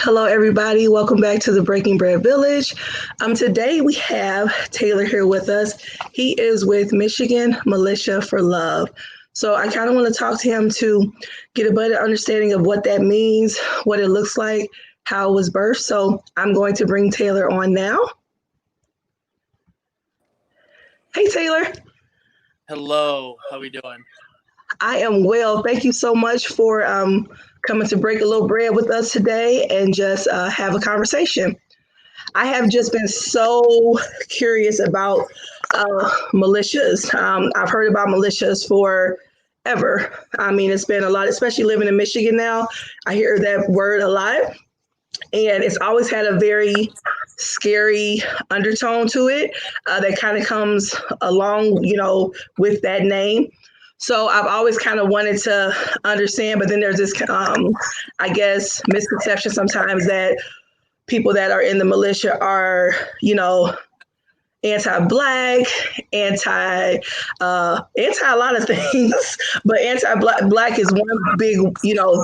Hello, everybody. Welcome back to the Breaking Bread Village. Today we have Taylor here with us. He is with Michigan Militia for Love. So I kind of want to talk to him to get a better understanding of what that means, what it looks like, how it was birthed. So I'm going to bring Taylor on now. Hey, Taylor. Hello, how we doing? I am well. Thank you so much for coming to break a little bread with us today and just have a conversation. I have just been so curious about militias. I've heard about militias forever. I mean, it's been a lot, especially living in Michigan now. I hear that word a lot, and it's always had a very scary undertone to it that kind of comes along, with that name. So I've always kind of wanted to understand, but then there's this, I guess, misconception sometimes that people that are in the militia are, anti-black, anti a lot of things, but anti-black is one big,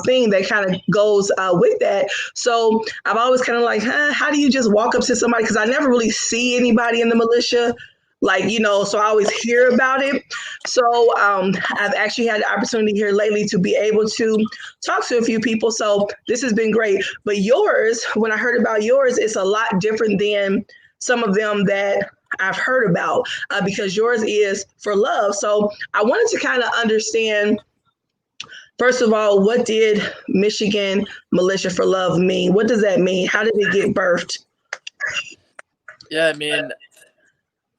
thing that kind of goes with that. So I've always kind of like, how do you just walk up to somebody? Because I never really see anybody in the militia. So I always hear about it. So I've actually had the opportunity here lately to be able to talk to a few people. So this has been great. But yours, when I heard about yours, it's a lot different than some of them that I've heard about because yours is for love. So I wanted to kind of understand, first of all, what did Michigan Militia for Love mean? What does that mean? How did it get birthed? Yeah, I mean,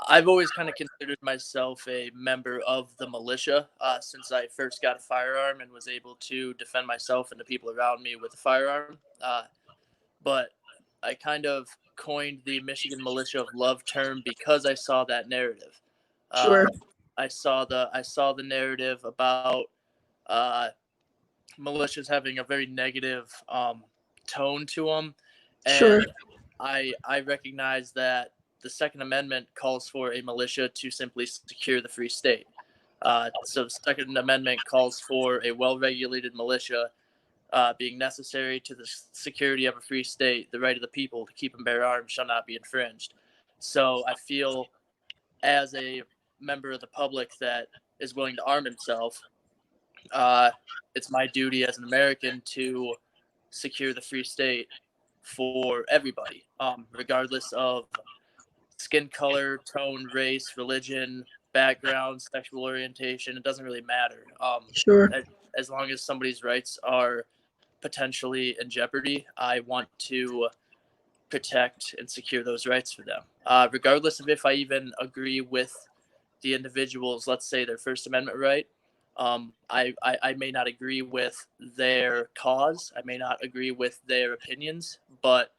I've always kind of considered myself a member of the militia since I first got a firearm and was able to defend myself and the people around me with a firearm. But I kind of coined the Michigan Militia of Love term because I saw that narrative. Sure. I saw the narrative about militias having a very negative tone to them, Sure. and I recognize that the Second Amendment calls for a militia to simply secure the free state. So the Second Amendment calls for a well-regulated militia being necessary to the security of a free state. The right of the people to keep and bear arms shall not be infringed. So I feel, as a member of the public that is willing to arm himself, it's my duty as an American to secure the free state for everybody, regardless of skin color, tone, race, religion, background, sexual orientation. It doesn't really matter. Sure. As long as somebody's rights are potentially in jeopardy, I want to protect and secure those rights for them, regardless of if I even agree with the individuals, let's say their First Amendment right. I may not agree with their cause. I may not agree with their opinions, but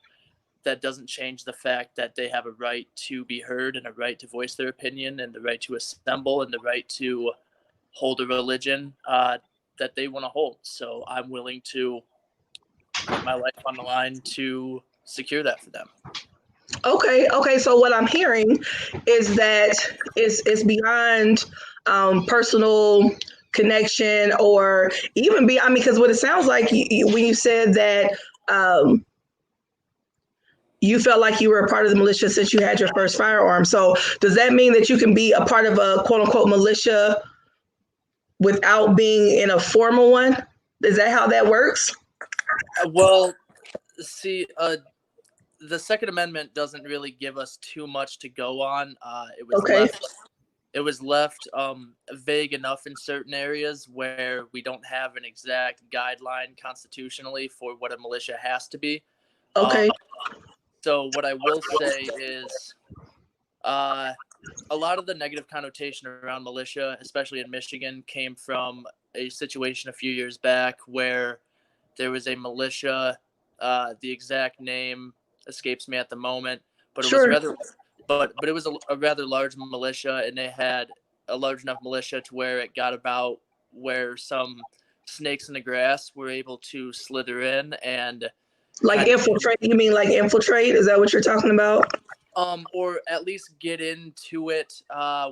that doesn't change the fact that they have a right to be heard and a right to voice their opinion and the right to assemble and the right to hold a religion that they want to hold. So I'm willing to put my life on the line to secure that for them. Okay. So what I'm hearing is that it's beyond personal connection or even be. I mean, because what it sounds like when you said that you felt like you were a part of the militia since you had your first firearm. So does that mean that you can be a part of a quote unquote militia without being in a formal one? Is that how that works? Well, see, the Second Amendment doesn't really give us too much to go on. Okay. It was left vague enough in certain areas where we don't have an exact guideline constitutionally for what a militia has to be. Okay. So what I will say is a lot of the negative connotation around militia, especially in Michigan, came from a situation a few years back where there was a militia. The exact name escapes me at the moment, but it was rather, but it was a rather large militia, and they had a large enough militia to where it got about where some snakes in the grass were able to slither in and Like infiltrate? You mean like infiltrate? Is that what you're talking about? Or at least get into it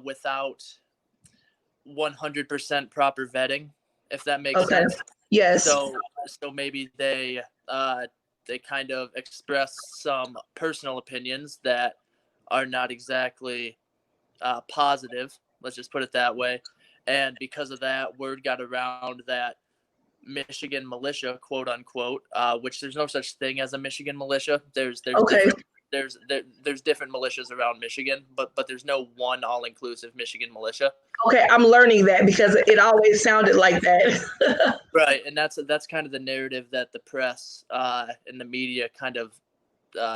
without 100% proper vetting, if that makes sense. Yes. So maybe they they kind of express some personal opinions that are not exactly positive. Let's just put it that way. And because of that, word got around that Michigan militia, quote unquote, which there's no such thing as a Michigan militia. There's Okay. different there's different militias around Michigan, but there's no one all inclusive Michigan militia. Okay, I'm learning that because it always sounded like that. Right, and that's kind of the narrative that the press and the media kind of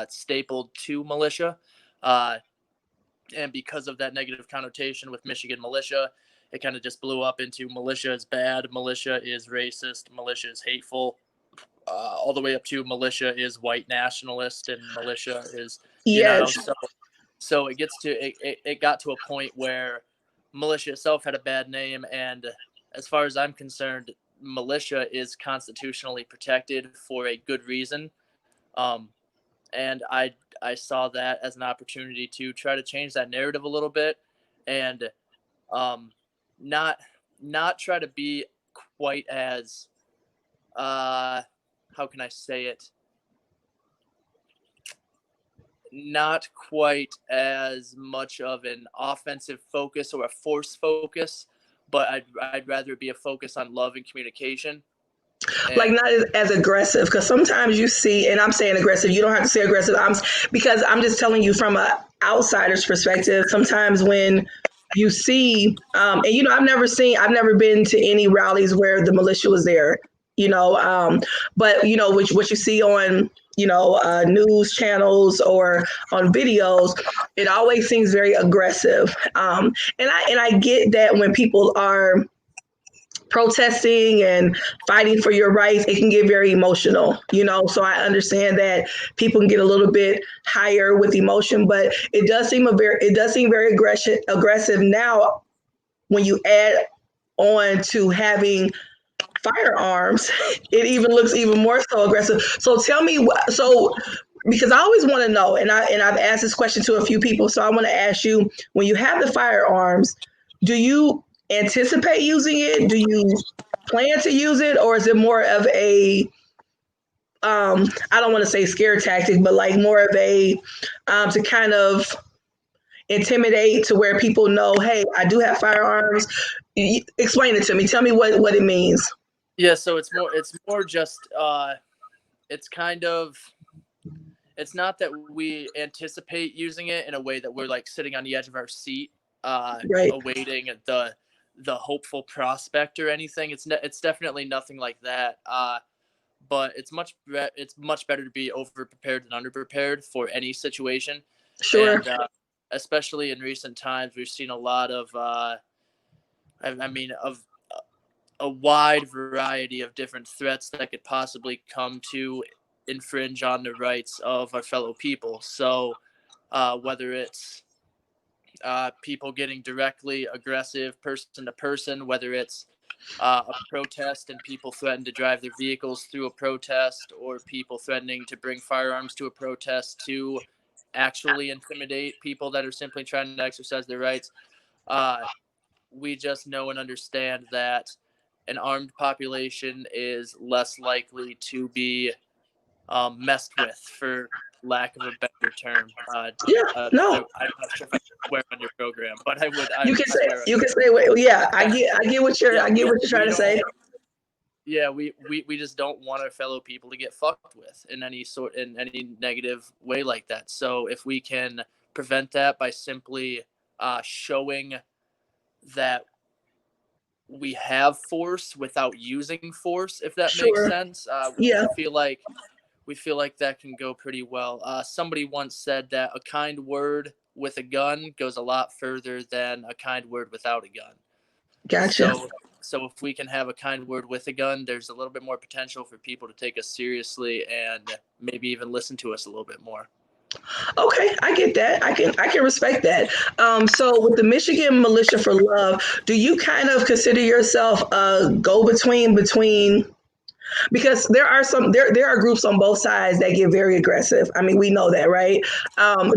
stapled to militia. And because of that negative connotation with Michigan militia, it kind of just blew up into militia is bad, militia is racist, militia is hateful, all the way up to militia is white nationalist, and militia is, Yes. so it got to a point where militia itself had a bad name, and as far as I'm concerned, militia is constitutionally protected for a good reason. And I saw that as an opportunity to try to change that narrative a little bit, and not try to be quite as how can I say it? Not quite as much of an offensive focus or a force focus, but I'd rather be a focus on love and communication. Like not as aggressive, because sometimes you see, and I'm saying aggressive, you don't have to say aggressive, because I'm just telling you from an outsider's perspective. Sometimes when you see, and I've never been to any rallies where the militia was there, but what you see on news channels or on videos, it always seems very aggressive, and I get that when people are protesting and fighting for your rights, it can get very emotional, so I understand that people can get a little bit higher with emotion, but it does seem very aggressive now when you add on to having firearms. It even looks even more so aggressive. So tell me, because I always want to know, and I've asked this question to a few people, so I want to ask you, when you have the firearms, do you anticipate using it? Do you plan to use it, or is it more of a I don't want to say scare tactic, but like more of a to kind of intimidate, to where people know, hey, I do have firearms? Explain it to me. Tell me what it means. Yeah, so it's more just it's kind of, it's not that we anticipate using it in a way that we're like sitting on the edge of our seat Right. awaiting the hopeful prospect or anything. It's definitely nothing like that. But it's much better to be over prepared than under prepared for any situation. Sure. And especially in recent times, we've seen a lot of of a wide variety of different threats that could possibly come to infringe on the rights of our fellow people. So whether it's people getting directly aggressive person to person, whether it's a protest and people threaten to drive their vehicles through a protest, or people threatening to bring firearms to a protest to actually intimidate people that are simply trying to exercise their rights. We just know and understand that an armed population is less likely to be messed with, for lack of a better term. No. I'm not sure if I can swear on your program, but I would. You can say. You can say. Yeah, I get what you're. Yeah, I get what you're trying to say. Yeah, we just don't want our fellow people to get fucked with in any negative way like that. So if we can prevent that by simply showing that we have force without using force, if that makes sense, Yeah. we feel like that can go pretty well. Somebody once said that a kind word with a gun goes a lot further than a kind word without a gun. Gotcha. So if we can have a kind word with a gun, there's a little bit more potential for people to take us seriously and maybe even listen to us a little bit more. Okay, I get that. I can respect that. So with the Michigan Militia for Love, do you kind of consider yourself a go-between between? Because there are groups on both sides that get very aggressive. I mean, we know that, right?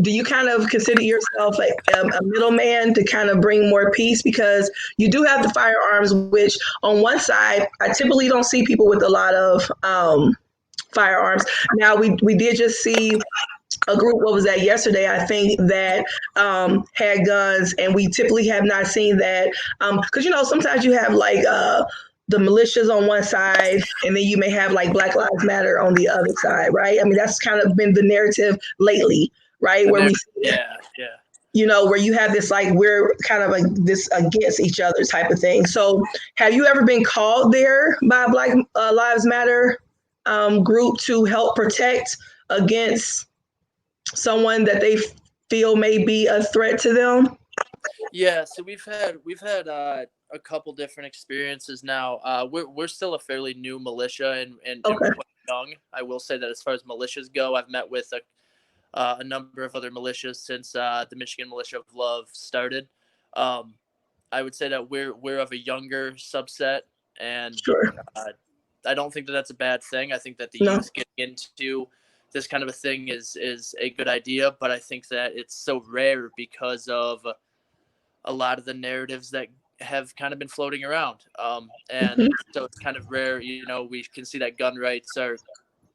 Do you kind of consider yourself a middleman to kind of bring more peace? Because you do have the firearms, which on one side, I typically don't see people with a lot of firearms. Now we did just see a group, what was that, yesterday, I think, that had guns, and we typically have not seen that, because sometimes you have like the militias on one side, and then you may have like Black Lives Matter on the other side, right? I mean, that's kind of been the narrative lately, right? Where we yeah, yeah. Where you have this like we're kind of like this against each other type of thing. So, have you ever been called there by Black Lives Matter group to help protect against someone that they feel may be a threat to them? Yeah, so we've had a couple different experiences now. We're still a fairly new militia, and we're Okay. quite young. I will say that as far as militias go, I've met with a number of other militias since the Michigan Militia of Love started. Um, I would say that we're of a younger subset, and Sure. uh, I don't think that that's a bad thing. I think that the No. youth getting into this kind of a thing is a good idea, but I think that it's so rare because of a lot of the narratives that have kind of been floating around. And Mhm. so it's kind of rare, we can see that gun rights are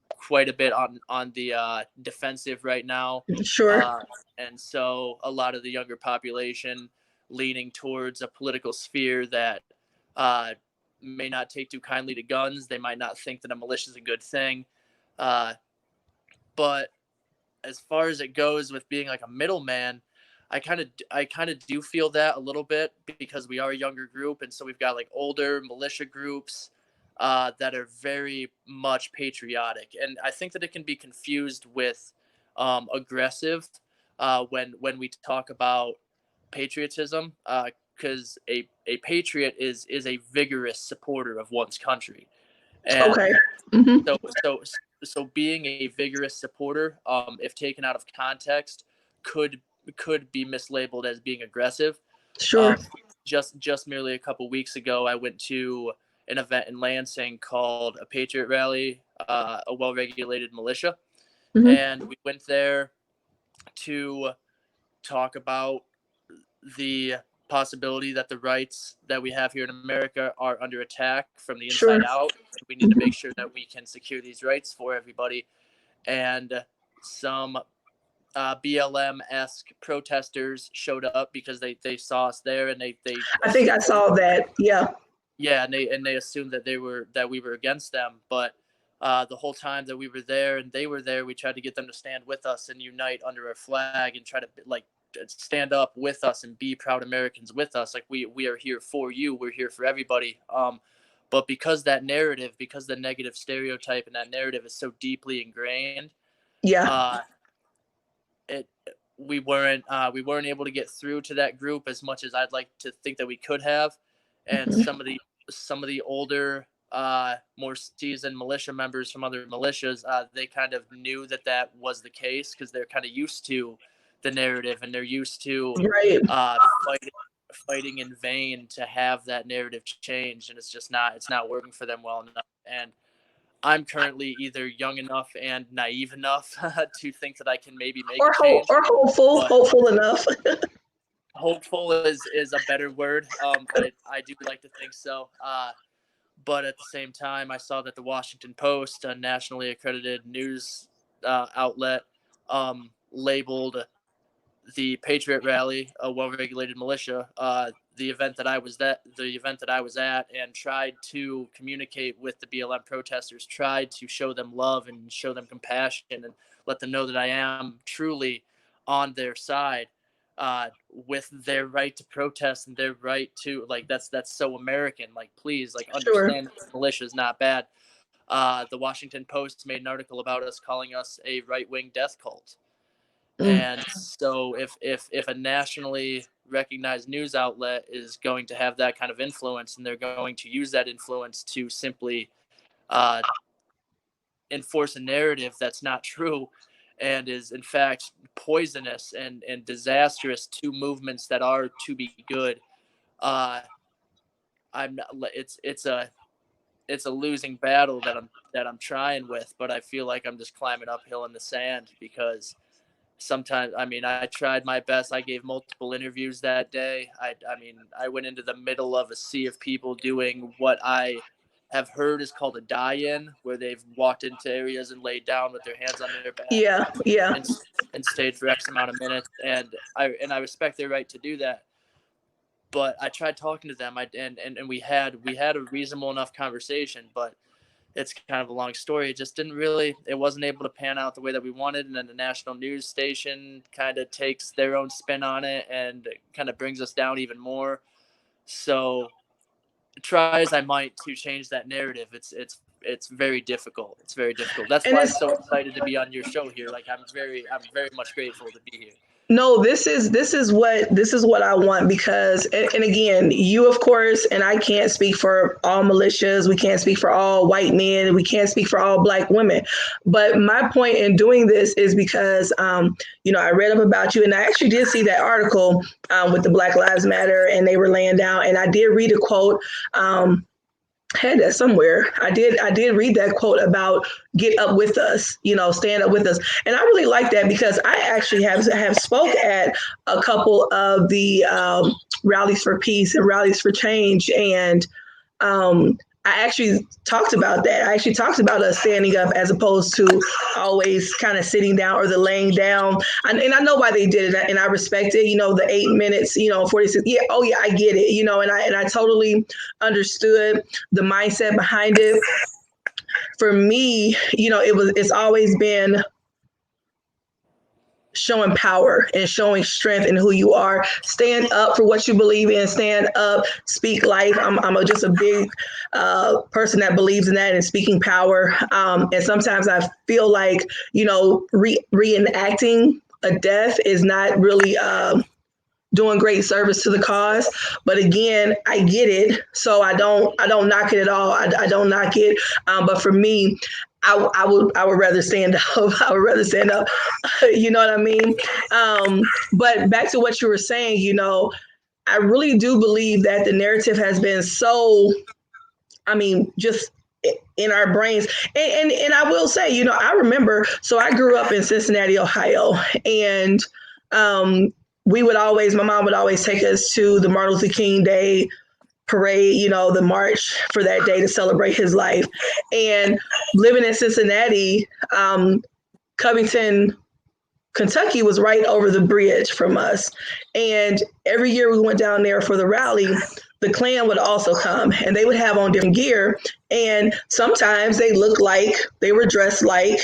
quite a bit on the defensive right now. Sure. Uh, and so a lot of the younger population leaning towards a political sphere that uh, may not take too kindly to guns. They might not think that a militia is a good thing. Uh, but as far as it goes with being like a middleman, I kind of do feel that a little bit because we are a younger group, and so we've got like older militia groups that are very much patriotic, and I think that it can be confused with aggressive when we talk about patriotism, because a patriot is a vigorous supporter of one's country, and Okay. Hmm. so so so being a vigorous supporter, if taken out of context, could could be mislabeled as being aggressive. Sure. Um, just merely a couple weeks ago, I went to an event in Lansing called a Patriot Rally, a well-regulated militia, Hmm. and we went there to talk about the possibility that the rights that we have here in America are under attack from the Sure. inside out. We need to Hmm. make sure that we can secure these rights for everybody. And some BLM-esque protesters showed up because they saw us there, and they I think I assumed, saw that. Yeah. yeah, and they assumed that we were against them. But the whole time that we were there and they were there, we tried to get them to stand with us and unite under our flag and try to like stand up with us and be proud Americans with us. Like we are here for you. We're here for everybody. But because that narrative, because the negative stereotype and that narrative is so deeply ingrained, Yeah. uh, it we weren't able to get through to that group as much as I'd like to think that we could have, and Hmm. some of the older, more seasoned militia members from other militias, they kind of knew that that was the case because they're kind of used to the narrative and they're used to Right. uh, fighting in vain to have that narrative change, and it's not working for them well enough. And I'm currently either young enough and naive enough to think that I can maybe make a change, Or hopeful, but hopeful enough. hopeful is a better word. I do like to think so. But at the same time, I saw that the Washington Post, a nationally accredited news outlet, labeled the Patriot Rally a well-regulated militia. The event that I was at, and tried to communicate with the BLM protesters, tried to show them love and show them compassion, and let them know that I am truly on their side, with their right to protest and their right to, like, that's so American. Like, please, like, Sure. understand that militia is not bad. The Washington Post made an article about us, calling us a right-wing death cult. Mm. And so if a nationally recognized news outlet is going to have that kind of influence, and they're going to use that influence to simply uh, enforce a narrative that's not true and is in fact poisonous and disastrous to movements that are to be good, uh, I'm not, it's a losing battle that I'm trying with, but I feel like I'm just climbing uphill in the sand because sometimes, I mean, I tried my best. I gave multiple interviews that day. I mean, I went into the middle of a sea of people doing what I have heard is called a die-in, where they've walked into areas and laid down with their hands on their back Yeah. and, and stayed for X amount of minutes. And I respect their right to do that. But I tried talking to them, and we had a reasonable enough conversation, but it's kind of a long story. It wasn't able to pan out the way that we wanted. And then the national news station kind of takes their own spin on it and kind of brings us down even more. So try as I might to change that narrative, it's very difficult. It's very difficult. That's And why I'm it's so excited to be on your show here. Like I'm very much grateful to be here. No, this is what I want because and again, you of course, and I can't speak for all militias, we can't speak for all white men, we can't speak for all black women. But my point in doing this is because I read up about you and I actually did see that article with the Black Lives Matter and they were laying down and I did read a quote. Had that somewhere. I did read that quote about get up with us, stand up with us. And I really like that because I actually have spoke at a couple of the rallies for peace and rallies for change. And I actually talked about that. I actually talked about us standing up as opposed to always kind of sitting down or the laying down. And I know why they did it, and I respect it. The 8 minutes, 46. Yeah, oh yeah, I get it. And I totally understood the mindset behind it. For me, it's always been showing power and showing strength in who you are. Stand up for what you believe in. Stand up, speak life. I'm just a big person that believes in that and speaking power. And sometimes I feel like, reenacting a death is not really doing great service to the cause. But again, I get it. So I don't knock it at all. I don't knock it. But for me, I would rather stand up. I would rather stand up. You know what I mean? But back to what you were saying, I really do believe that the narrative has been so, just in our brains. And I will say, I remember, so I grew up in Cincinnati, Ohio, and my mom would always take us to the Martin Luther King Day parade, the march for that day to celebrate his life. And living in Cincinnati, Covington, Kentucky was right over the bridge from us. And every year we went down there for the rally, the Klan would also come and they would have on different gear. And sometimes they were dressed like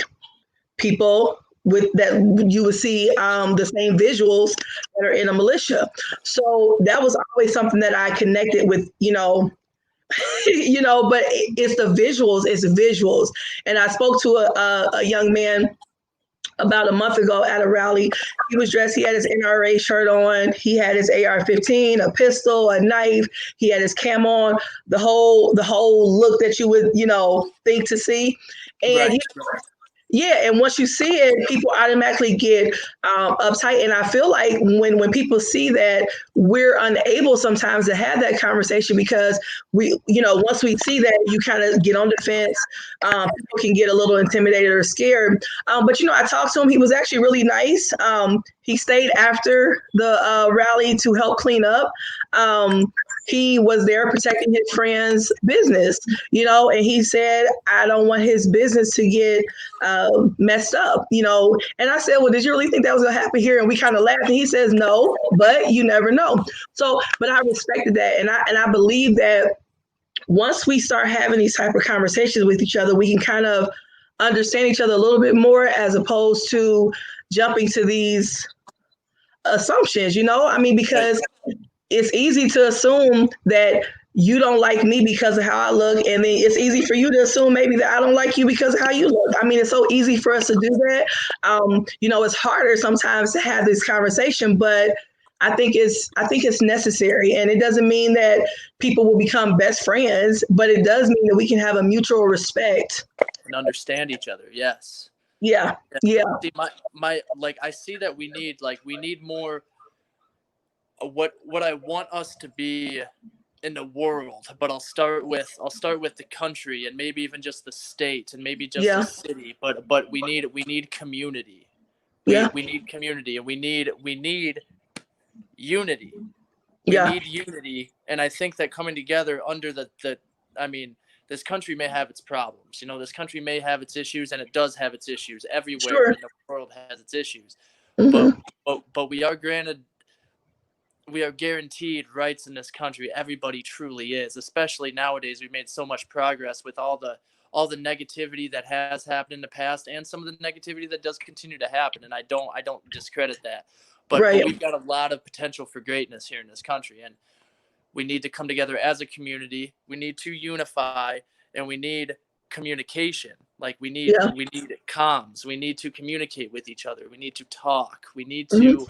people with that you would see the same visuals that are in a militia. So that was always something that I connected with, but it's the visuals, it's visuals. And I spoke to a young man about a month ago at a rally. He had his NRA shirt on, he had his AR-15, a pistol, a knife, he had his cam on, the whole look that you would, think to see. And Right. yeah, and once you see it, people automatically get uptight. And I feel like when people see that, we're unable sometimes to have that conversation because once we see that, you kind of get on the fence. People can get a little intimidated or scared. But I talked to him. He was actually really nice. He stayed after the rally to help clean up. He was there protecting his friend's business, and he said, I don't want his business to get messed up, And I said, well, did you really think that was going to happen here? And we kind of laughed. And he says, no, but you never know. So, but I respected that. And I believe that once we start having these type of conversations with each other, we can kind of understand each other a little bit more as opposed to jumping to these assumptions, because it's easy to assume that you don't like me because of how I look. And then it's easy for you to assume maybe that I don't like you because of how you look. It's so easy for us to do that. It's harder sometimes to have this conversation, but I think it's necessary. And it doesn't mean that people will become best friends, but it does mean that we can have a mutual respect And understand each other. Yes. Yeah. See, my I see that we need more what I want us to be in the world, but I'll start with the country and maybe even just the state and maybe just the city, but we need community. We need community, and we need unity. We need unity, and I think that coming together under the this country may have its problems. You know, this country may have its issues, and it does have its issues. Everywhere Sure. in the world has its issues. Hmm. But we are guaranteed rights in this country. Everybody truly is, especially nowadays. We've made so much progress with all the negativity that has happened in the past, and some of the negativity that does continue to happen. And I don't discredit that, but Right. we've got a lot of potential for greatness here in this country, and we need to come together as a community. We need to unify, and we need communication. Like Yeah. we need comms. We need to communicate with each other. We need to talk. We need Hmm. to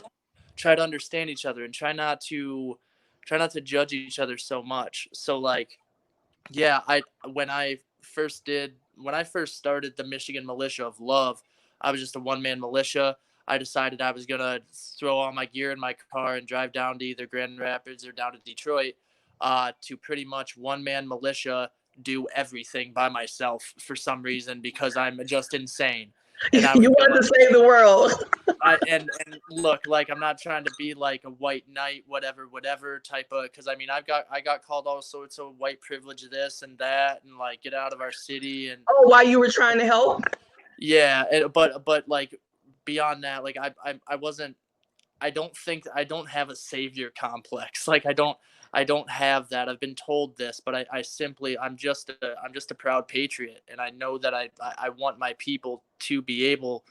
try to understand each other and try not to judge each other so much. So like, yeah, I when I first started the Michigan Militia of Love, I was just a one-man militia. I decided I was gonna throw all my gear in my car and drive down to either Grand Rapids or down to Detroit, to pretty much one-man militia do everything by myself for some reason because I'm just insane. And I was You want gonna to save the world. and look, like, I'm not trying to be like a white knight, whatever type of, because I mean I got called all sorts of white privilege, this and that, and like get out of our city, and Oh, while you were trying to help? yeah, but like beyond that, like I wasn't. I don't have a savior complex. Like I don't have that. I've been told this, but I simply I'm just a proud patriot, and I know that I want my people to be able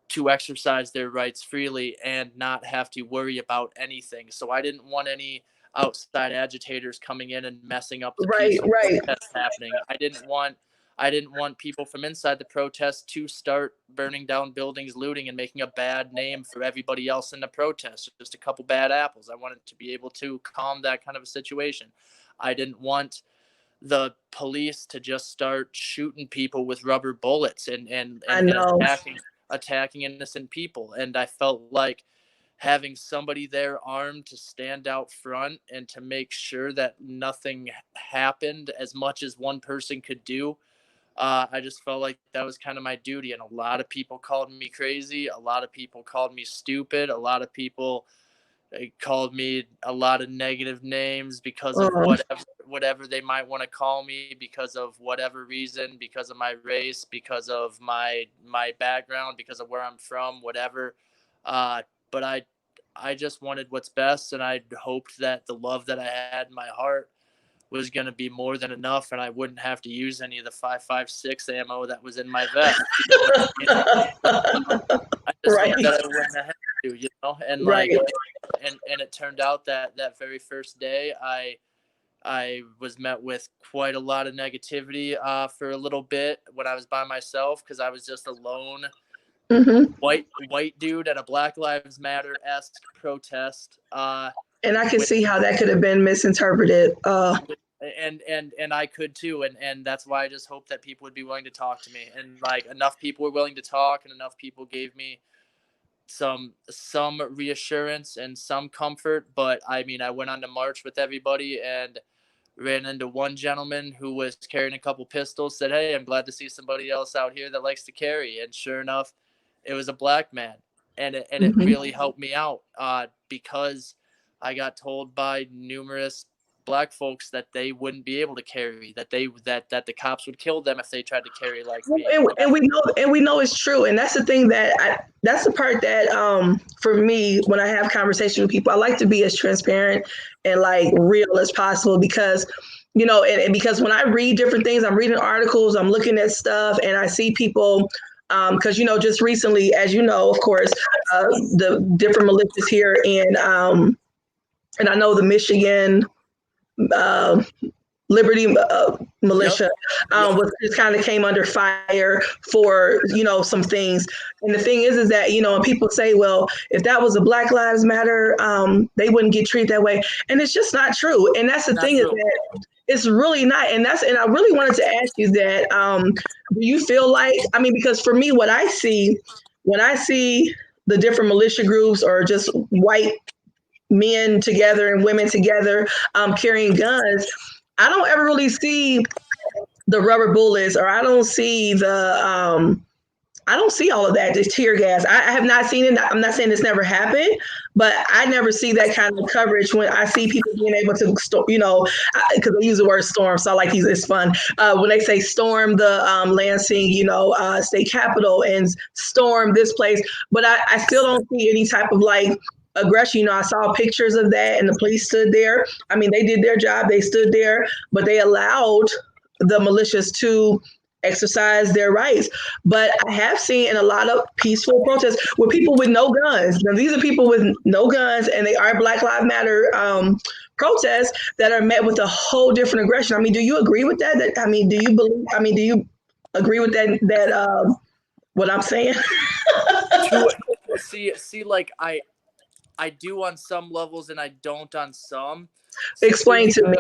to exercise their rights freely and not have to worry about anything. So I didn't want any outside agitators coming in and messing up the Right, peaceful right. protests happening. I didn't want people from inside the protest to start burning down buildings, looting, and making a bad name for everybody else in the protest. Just a couple bad apples. I wanted to be able to calm that kind of a situation. I didn't want the police to just start shooting people with rubber bullets I and know. attacking innocent people. And I felt like having somebody there armed to stand out front and to make sure that nothing happened as much as one person could do. I just felt like that was kind of my duty. And a lot of people called me crazy. A lot of people called me stupid. A lot of people called me a lot of negative names because of Oh, whatever they might want to call me, because of whatever reason, because of my race, because of my background, because of where I'm from, whatever. But I just wanted what's best, and I hoped that the love that I had in my heart was going to be more than enough, and I wouldn't have to use any of the 5.56 ammo that was in my vest. I just right, hoped that I wouldn't have to, you know, and right. like, and it turned out that that very first day, I was met with quite a lot of negativity for a little bit when I was by myself, because I was just a lone Hmm. white dude at a Black Lives Matter esque protest. And I can With see how that could have been misinterpreted. and I could too, and that's why I just hope that people would be willing to talk to me, and like enough people were willing to talk, and enough people gave me some reassurance and some comfort. But I mean, I went on to march with everybody and ran into one gentleman who was carrying a couple pistols, said, "Hey, I'm glad to see somebody else out here that likes to carry." And sure enough, it was a black man, and it Hmm. really helped me out, because I got told by numerous black folks that they wouldn't be able to carry, that the cops would kill them if they tried to carry like me. And we know it's true, and that's the thing that's the part that for me, when I have conversations with people, I like to be as transparent and like real as possible, because and because when I read different things, I'm reading articles, I'm looking at stuff, and I see people, because just recently, as you know, of course, the different militias here and I know the Michigan uh, Liberty Yep. militia Yep. was just kind of came under fire for some things. And the thing is that and people say, well, if that was a Black Lives Matter, they wouldn't get treated that way, and it's just not true. And that's the Not thing, is true. that it's really not. And I really wanted to ask you that. Do you feel like, I mean, because for me, what I see when I see the different militia groups, or just white men together and women together carrying guns, I don't ever really see the rubber bullets, or I don't see I don't see all of that. Just tear gas. I have not seen it. I'm not saying this never happened, but I never see that kind of coverage when I see people being able to, because they use the word storm, so I like these. It's fun when they say storm the Lansing, state capitol and storm this place. But I still don't see any type of like aggression. I saw pictures of that, and the police stood there. I mean, they did their job. They stood there, but they allowed the militias to exercise their rights. But I have seen in a lot of peaceful protests with people with no guns. Now, these are people with no guns, and they are Black Lives Matter protests that are met with a whole different aggression. I mean, do you agree with that? I mean, do you believe? I mean, do you agree with that? What I'm saying? To see, like I do on some levels and I don't on some. Explain to me.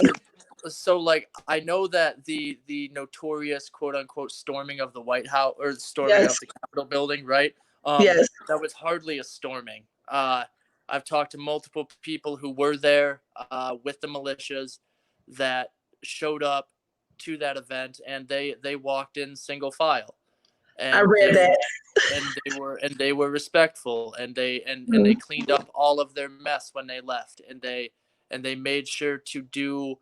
So like I know that the notorious quote unquote storming of the White House or the storming Yes. of the Capitol building, right? Yes. That was hardly a storming. I've talked to multiple people who were there with the militias that showed up to that event, and they walked in single file, I and read that. they were respectful, and they cleaned up all of their mess when they left, and they made sure to do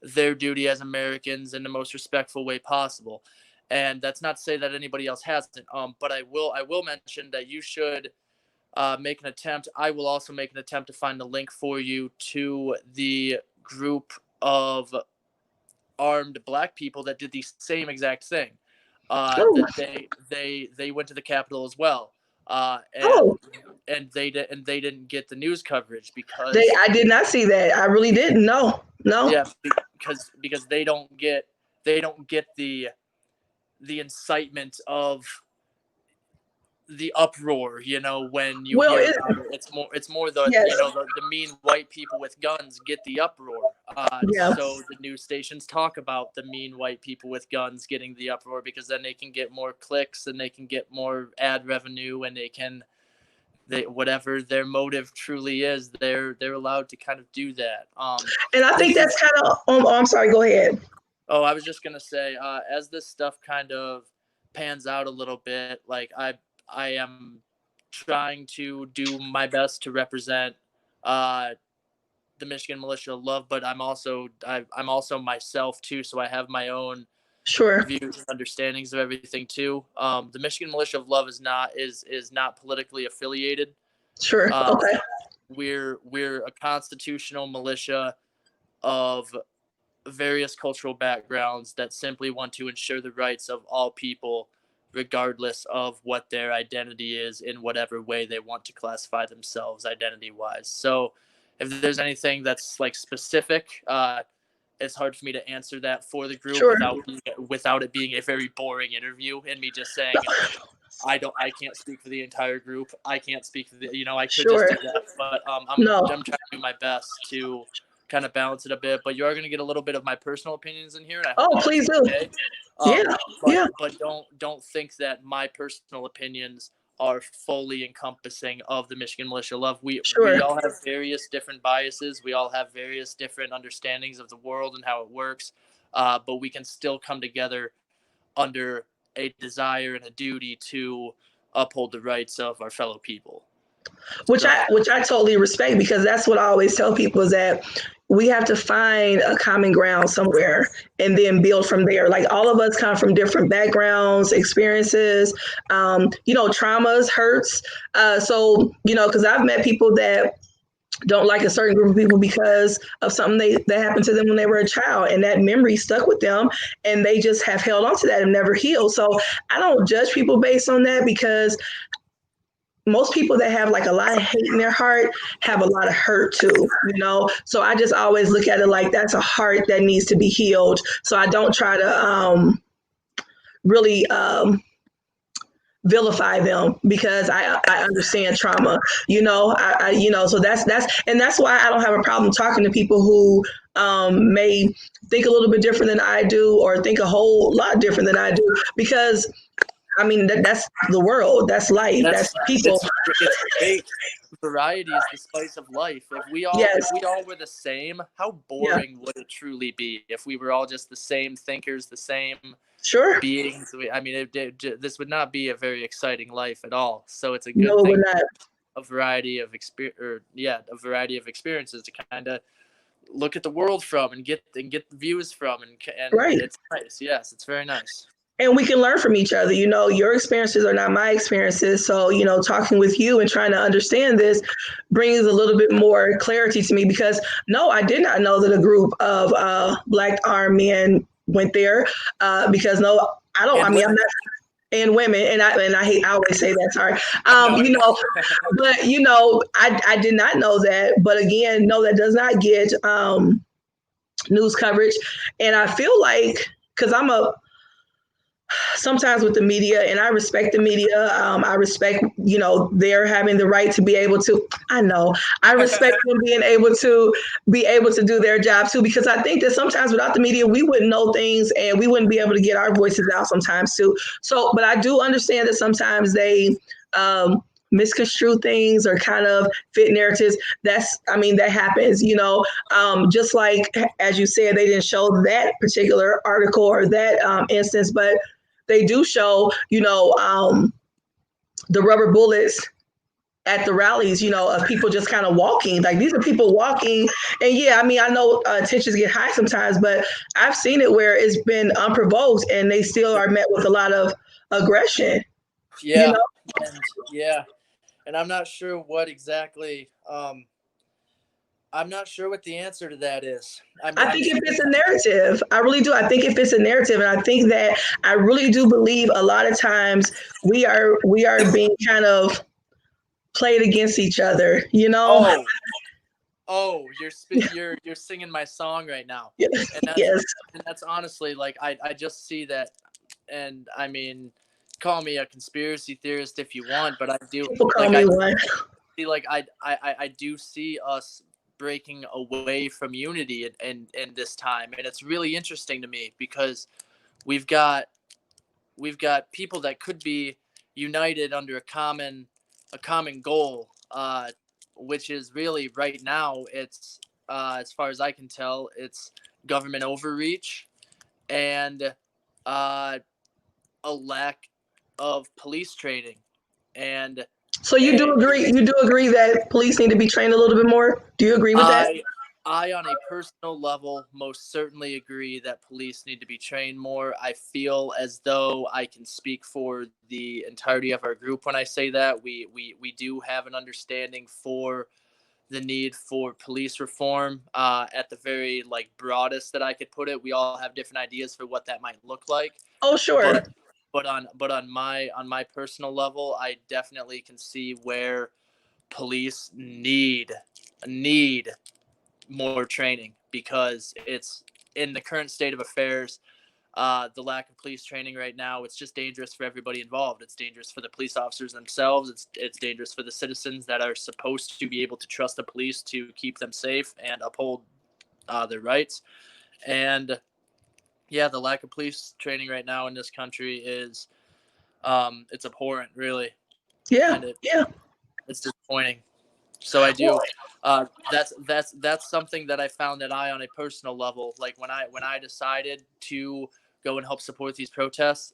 their duty as Americans in the most respectful way possible. And that's not to say that anybody else hasn't. But I will mention that you should make an attempt. I will also make an attempt to find a link for you to the group of armed Black people that did the same exact thing. Oh. That they went to the Capitol as well. Oh. And they didn't get the news coverage because I did not see that. I really didn't. No. yeah, because they don't get the incitement of the uproar, when you Well, hear about it. It's more the yes. The mean white people with guns get the uproar. Yeah. So the news stations talk about the mean white people with guns getting the uproar because then they can get more clicks and they can get more ad revenue, and whatever their motive truly is, they're allowed to kind of do that. And I think that's kind of. I'm sorry. Go ahead. Oh, I was just gonna say, as this stuff kind of pans out a little bit, like I am trying to do my best to represent the Michigan Militia of Love, but I'm also myself too, so I have my own Sure. views and understandings of everything too. The Michigan Militia of Love is not politically affiliated. Sure. Okay. We're a constitutional militia of various cultural backgrounds that simply want to ensure the rights of all people, regardless of what their identity is in whatever way they want to classify themselves identity wise. So if there's anything that's like specific, it's hard for me to answer that for the group Sure. without it being a very boring interview and me just saying I can't speak for the entire group. I can't speak for the, I could Sure. just do that, but I'm trying to do my best to kind of balance it a bit. But you are going to get a little bit of my personal opinions in here. And I hope please do. okay. But don't think that my personal opinions are fully encompassing of the Michigan Militia Love. We all have various different biases. We all have various different understandings of the world and how it works. But we can still come together under a desire and a duty to uphold the rights of our fellow people. Which I totally respect, because that's what I always tell people, is that we have to find a common ground somewhere and then build from there. Like, all of us come from different backgrounds, experiences, traumas, hurts. So, because I've met people that don't like a certain group of people because of something that happened to them when they were a child, and that memory stuck with them, and they just have held on to that and never healed. So I don't judge people based on that, because most people that have like a lot of hate in their heart have a lot of hurt too, So I just always look at it like that's a heart that needs to be healed. So I don't try to really vilify them, because I understand trauma, so that's why I don't have a problem talking to people who may think a little bit different than I do, or think a whole lot different than I do, because I mean, that's the world. That's life. That's people. It's great. Variety is the spice of life. If we all were the same, how boring would it truly be? If we were all just the same thinkers, the same Sure. beings. I mean, this would not be a very exciting life at all. So it's a good No, we're thing, not. a variety of a variety of experiences to kind of look at the world from and get the views from, and Right. it's nice. Yes, it's very nice. And we can learn from each other. You know, your experiences are not my experiences. So, you know, talking with you and trying to understand this brings a little bit more clarity to me because no, I did not know that a group of Black armed men went there because no, I don't, I And mean, I'm women. not, and women, and I hate, I always say that, sorry. No, You no. know, but, you know, I did not know that. But again, no, that does not get news coverage. And I feel like, because I'm a, sometimes with the media, and I respect the media. I respect, you know, they're having the right to be able to. I know I respect them being able to do their job too, because I think that sometimes without the media, we wouldn't know things and we wouldn't be able to get our voices out sometimes too. So, but I do understand that sometimes they misconstrue things or kind of fit narratives. That's, I mean, that happens, you know, just like, as you said, they didn't show that particular article or that instance, but they do show, you know, the rubber bullets at the rallies, you know, of people just kind of walking. Like these are people walking. And yeah, I mean, I know tensions get high sometimes, but I've seen it where it's been unprovoked and they still are met with a lot of aggression, you Yeah, know? and yeah, and I'm not sure what exactly. I'm not sure what the answer to that is. I I'm think it sure. fits a narrative. I really do. I think it fits a narrative. And I think that I really do believe a lot of times we are being kind of played against each other, you know? Oh, you're singing my song right now, and that's Yes. and that's honestly like I just see that, and I mean, call me a conspiracy theorist if you want, but I do People call like me I one. see like I do see us breaking away from unity in this time, and it's really interesting to me because we've got we've got people that could be united under a common goal, which is really right now it's as far as I can tell it's government overreach and uh, a lack of police training and So you do it, agree? You do agree that police need to be trained a little bit more? Do you agree with that? I I on a personal level most certainly agree that police need to be trained more. I feel as though I can speak for the entirety of our group when I say that. We do have an understanding for the need for police reform at the very like broadest that I could put it. We all have different ideas for what that might look like, Oh, sure. but on my personal level, I definitely can see where police need more training because it's in the current state of affairs. The lack of police training right now, it's just dangerous for everybody involved. It's dangerous for the police officers themselves. It's dangerous for the citizens that are supposed to be able to trust the police to keep them safe and uphold their rights. And yeah, the lack of police training right now in this country is it's abhorrent, really, Yeah. and Yeah. it's disappointing. So I Well, do. That's something that I found that I, on a personal level, like when I decided to go and help support these protests,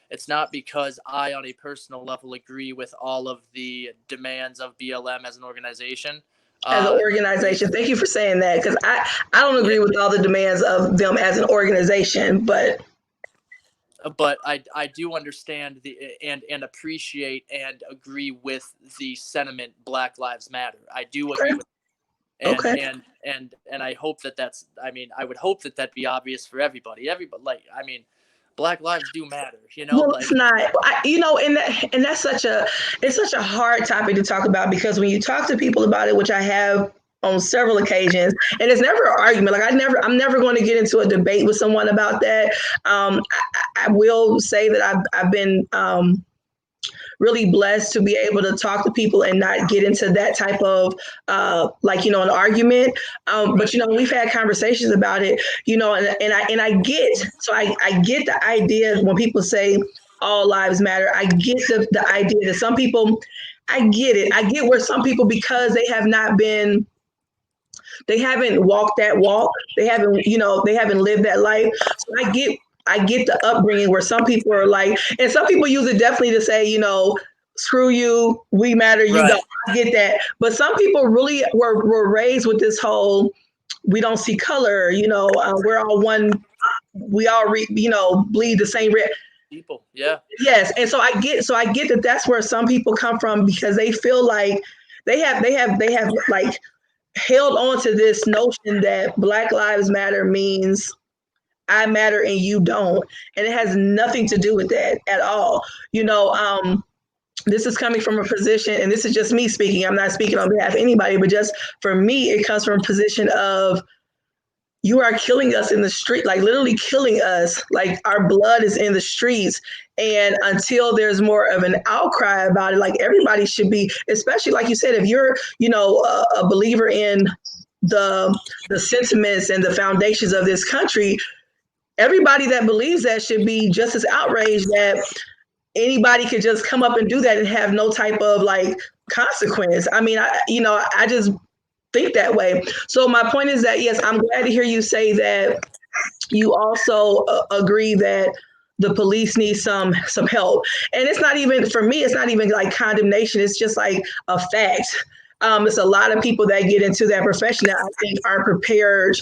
it's not because I, on a personal level, agree with all of the demands of BLM as an organization. as an It's organization, thank you for saying that because I don't yeah, agree with all the demands of them as an organization, but but I do understand the and appreciate and agree with the sentiment Black Lives Matter. I do agree okay. with Okay. and I hope that that's I mean I would hope that that be obvious for everybody like I mean Black lives do matter, you know, Well, it's like not. You know, and that's such a it's such a hard topic to talk about because when you talk to people about it, which I have on several occasions, and it's never an argument. Like I'm never going to get into a debate with someone about that. I will say that I've been really blessed to be able to talk to people and not get into that type of like you know an argument. But right. you know we've had conversations about it. You know, and I get so I get the idea when people say all lives matter. I get the idea that some people. I get it. I get where some people because they haven't walked that walk. They haven't, you know, they haven't lived that life. So I get the upbringing where some people are like, and some people use it definitely to say, screw you, we matter, you Right. don't. I get that. But some people really were raised with this whole, we don't see color, we're all one, we all, bleed the same red. People. Yeah. Yes. And so I get that that's where some people come from because they feel like they have like held on to this notion that Black Lives Matter means I matter and you don't. And it has nothing to do with that at all. This is coming from a position, and this is just me speaking. I'm not speaking on behalf of anybody, but just for me, it comes from a position of you are killing us in the street, like literally killing us. Like our blood is in the streets. And until there's more of an outcry about it, like everybody should be, especially like you said, if you're, a believer in the sentiments and the foundations of this country, everybody that believes that should be just as outraged that anybody could just come up and do that and have no type of like consequence. I mean, I just think that way. So my point is that yes, I'm glad to hear you say that you also agree that the police need some help. And it's not even for me. It's not even like condemnation. It's just like a fact. It's a lot of people that get into that profession that I think aren't prepared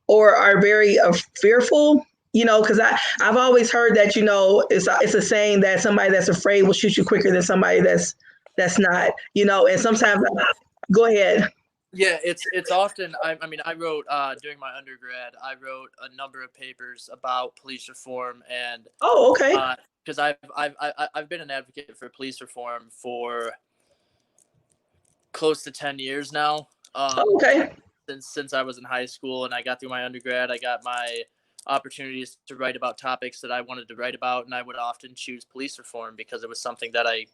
or are very fearful. Because I've always heard that it's a saying that somebody that's afraid will shoot you quicker than somebody that's not. And sometimes go ahead. Yeah, it's often. I mean, I wrote during my undergrad. I wrote a number of papers about police reform, and Oh, okay. because I've been an advocate for police reform for close to 10 years now. Oh, okay. Since I was in high school and I got through my undergrad, I got my opportunities to write about topics that I wanted to write about, and I would often choose police reform because it was something that I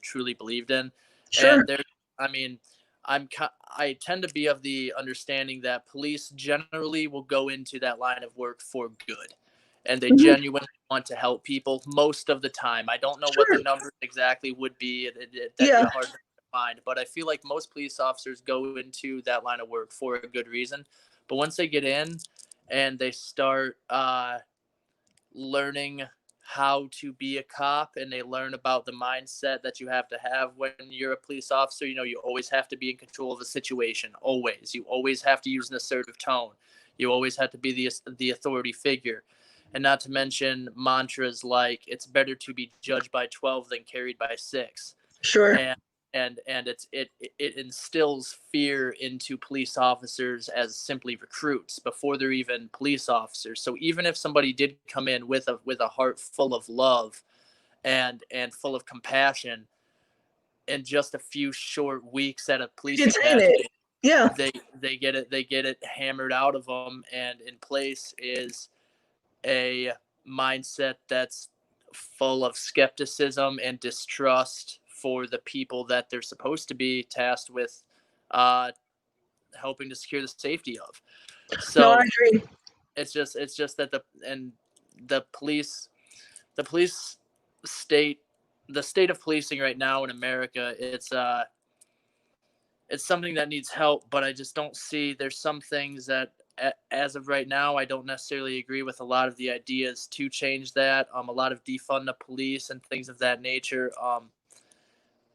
truly believed in. Sure. And there, I mean, I tend to be of the understanding that police generally will go into that line of work for good, and they Mhm. genuinely want to help people most of the time. I don't know what the Sure. numbers exactly would be. That'd be Yeah. a hard thing to find, but I feel like most police officers go into that line of work for a good reason. But once they get in and they start learning how to be a cop, and they learn about the mindset that you have to have when you're a police officer. You always have to be in control of a situation. Always. You always have to use an assertive tone. You always have to be the authority figure. And not to mention mantras like it's better to be judged by 12 than carried by 6. Sure. And it instills fear into police officers as simply recruits before they're even police officers. So even if somebody did come in with a heart full of love and full of compassion, in just a few short weeks at a police Detain it. academy, Yeah. they get it hammered out of them, and in place is a mindset that's full of skepticism and distrust for the people that they're supposed to be tasked with uh, helping to secure the safety of. No, I So agree. it's just that the police the police state the state of policing right now in America, it's something that needs help, but I just don't see. There's some things that, as of right now, I don't necessarily agree with a lot of the ideas to change that. A lot of defund the police and things of that nature.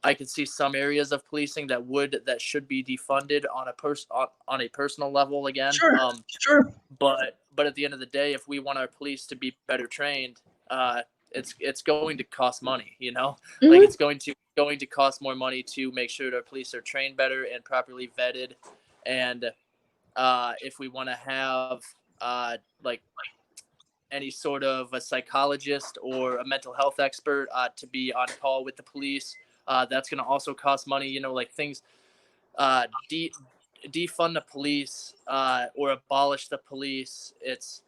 I could see some areas of policing that should be defunded on a personal level again. Sure. Sure. But at the end of the day, if we want our police to be better trained, it's going to cost money. Like Hmm. it's going to cost more money to make sure that our police are trained better and properly vetted. And if we want to have like any sort of a psychologist or a mental health expert to be on call with the police, that's going to also cost money. Like things uh, de- defund the police or abolish the police. It's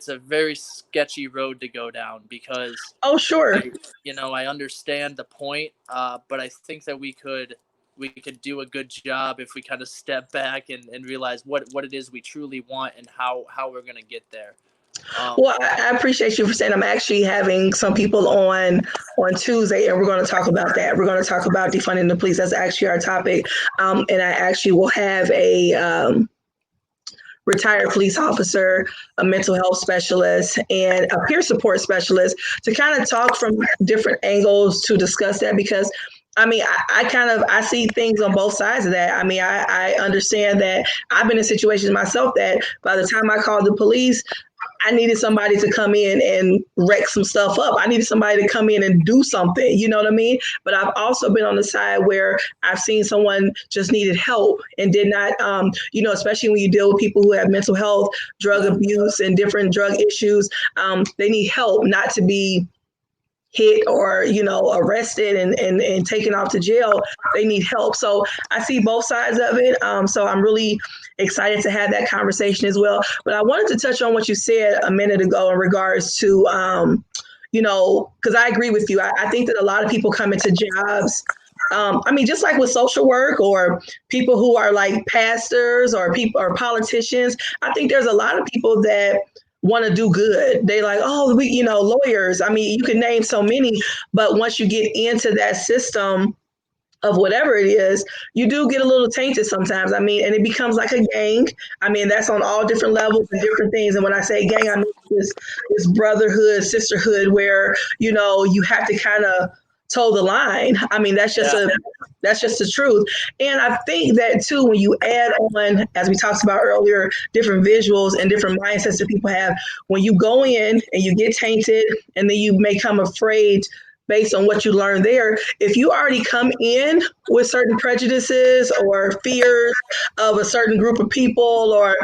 a very sketchy road to go down because Oh, sure. I understand the point, but I think that we could do a good job if we kind of step back and realize what it is we truly want and how we're going to get there. Well, I appreciate you for saying I'm actually having some people on Tuesday, and we're going to talk about that. We're going to talk about defunding the police. That's actually our topic, and I actually will have a retired police officer, a mental health specialist, and a peer support specialist to kind of talk from different angles to discuss that because I mean, I see things on both sides of that. I mean, I understand that I've been in situations myself that by the time I called the police, I needed somebody to come in and wreck some stuff up. I needed somebody to come in and do something, you know what I mean? But I've also been on the side where I've seen someone just needed help and did not, especially when you deal with people who have mental health, drug abuse, and different drug issues, they need help, not to be hit or arrested and taken off to jail. They need help. So I see both sides of it. So I'm really excited to have that conversation as well. But I wanted to touch on what you said a minute ago in regards to because I agree with you. I think that a lot of people come into jobs, I mean, just like with social work or people who are like pastors or people or politicians, I think there's a lot of people that want to do good. They like, oh, lawyers. I mean, you can name so many, but once you get into that system of whatever it is, you do get a little tainted sometimes. I mean, and it becomes like a gang. I mean, that's on all different levels and different things. And when I say gang, I mean this brotherhood, sisterhood, where you have to kind of toe the line. I mean, that's just the truth. And I think that too, when you add on, as we talked about earlier, different visuals and different mindsets that people have, when you go in and you get tainted, and then you may come afraid based on what you learned there. If you already come in with certain prejudices or fears of a certain group of people, or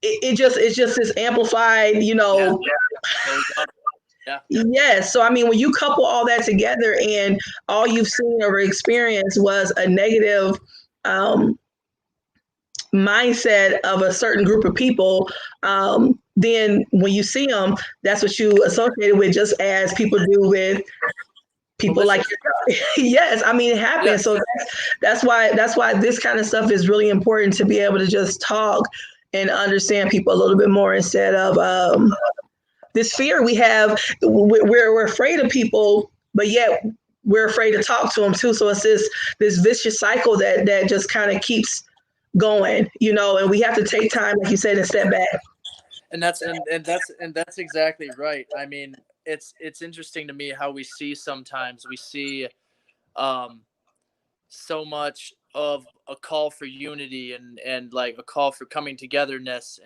it's just this amplified, Yeah. Yeah. Yes. So I mean, when you couple all that together and all you've seen or experienced was a negative mindset of a certain group of people, then when you see them, that's what you associate it with, just as people do with people like yes, I mean it happens. So that's why this kind of stuff is really important, to be able to just talk and understand people a little bit more, instead of this fear we have. We're afraid of people, but yet we're afraid to talk to them too. So it's this vicious cycle that just kind of keeps going, and we have to take time, like you said, and step back. And that's exactly right. I mean, it's interesting to me how we see so much of a call for unity and like a call for coming togetherness,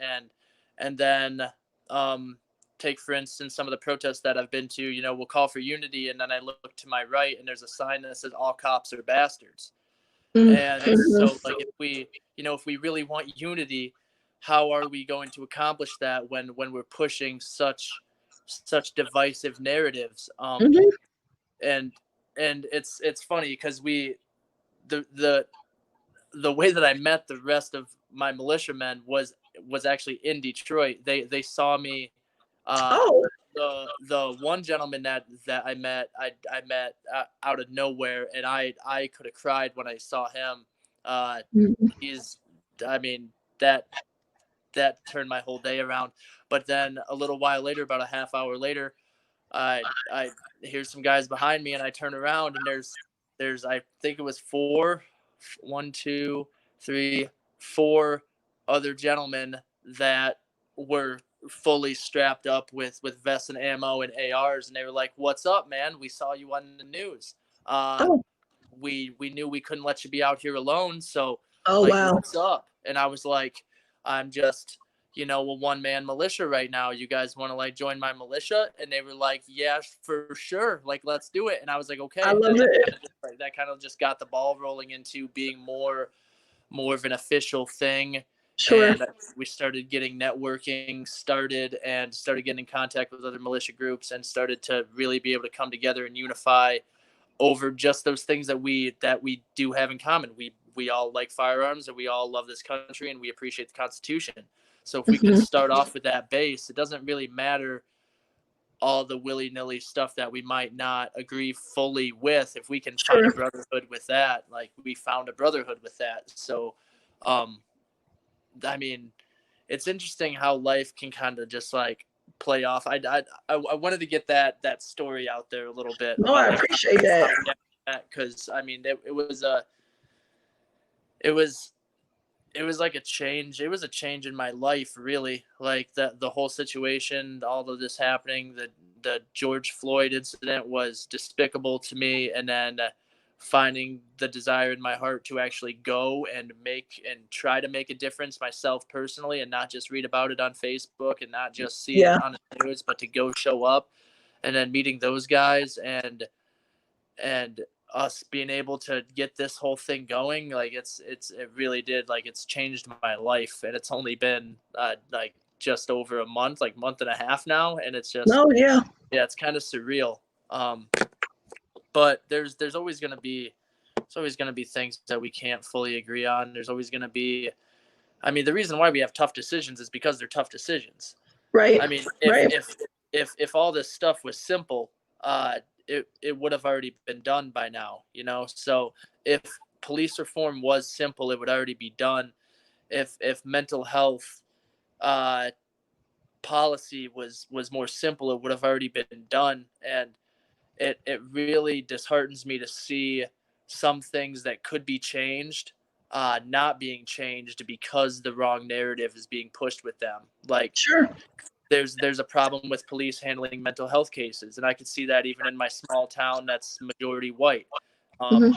and then take for instance some of the protests that I've been to, we'll call for unity, and then I look to my right and there's a sign that says all cops are bastards. And so like if we really want unity, how are we going to accomplish that when we're pushing such divisive narratives? Mhm. And it's funny because the way that I met the rest of my militiamen was actually in Detroit. They saw me. Oh. The one gentleman that I met out of nowhere, and I could have cried when I saw him. Mhm. He's I mean that turned my whole day around. But then a little while later, about a half hour later, I hear some guys behind me, and I turn around, and there's I think it was one, two, three, four other gentlemen that were fully strapped up with vests and ammo and ARs, and they were like, "What's up, man? We saw you on the news. Uh, Oh. we knew we couldn't let you be out here alone, so Oh, like, wow. what's up?" And I was like, "I'm just a one man militia right now. You guys want to like join my militia?" And they were like, "Yeah, for sure. Like, let's do it." And I was like, "Okay." I And love then it. that kind of just got the ball rolling into being more of an official thing. Sure. And we started getting networking started, and started getting in contact with other militia groups, and started to really be able to come together and unify over just those things that we do have in common. We all like firearms, and we all love this country, and we appreciate the Constitution. So if we can Mhm. start off with that base, it doesn't really matter all the willy-nilly stuff that we might not agree fully with. If we can find a Sure. brotherhood with that, like we found a brotherhood with that. So um I mean, it's interesting how life can kind of just like play off. I wanted to get that story out there a little bit No, I about appreciate that. because I mean it was it was like a change. It was a change in my life, really. Like the whole situation, all of this happening, the George Floyd incident was despicable to me, and then finding the desire in my heart to actually go and make and try to make a difference myself personally, and not just read about it on Facebook and not just see it Yeah, on the news, but to go show up, and then meeting those guys and us being able to get this whole thing going, like it really did, like it's changed my life, and it's only been like just over a month, like month and a half now, and it's just, no, yeah, yeah, it's kind of surreal. um but there's always going to be, it's always going to be things that we can't fully agree on. There's always going to be, I mean, the reason why we have tough decisions is because they're tough decisions. right, I mean, right, if all this stuff was simple, it would have already been done by now, you know. So if police reform was simple, it would already be done. If mental health uh, policy was more simple, it would have already been done. And it really disheartens me to see some things that could be changed not being changed because the wrong narrative is being pushed with them. Like sure, there's a problem with police handling mental health cases, and I could see that even in my small town that's majority white. hmm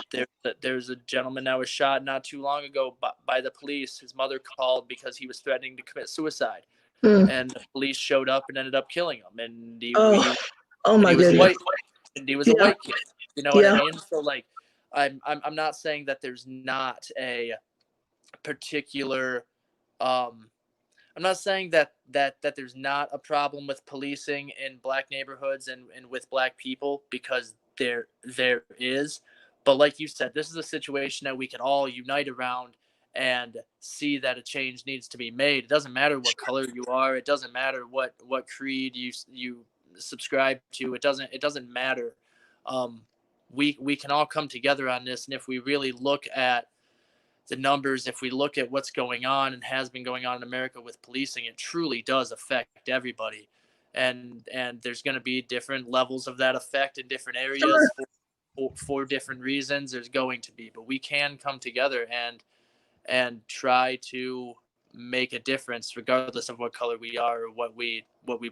There's a gentleman that was shot not too long ago by the police. His mother called because he was threatening to commit suicide, mm. and the police showed up and ended up killing him. And Oh, oh and my he was goodness, white, and he was a yeah, white kid. You know what I yeah, mean? So like, I'm not saying that there's not a particular um I'm not saying that there's not a problem with policing in black neighborhoods and with black people, because there is. But like you said, this is a situation that we can all unite around and see that a change needs to be made. It doesn't matter what color you are. It doesn't matter what creed you subscribe to. It doesn't matter. Um, we can all come together on this, and if we really look at the numbers, if we look at what's going on and has been going on in America with policing, it truly does affect everybody. And there's going to be different levels of that effect in different sure, areas for different reasons. There's going to be, but we can come together and try to make a difference regardless of what color we are or what we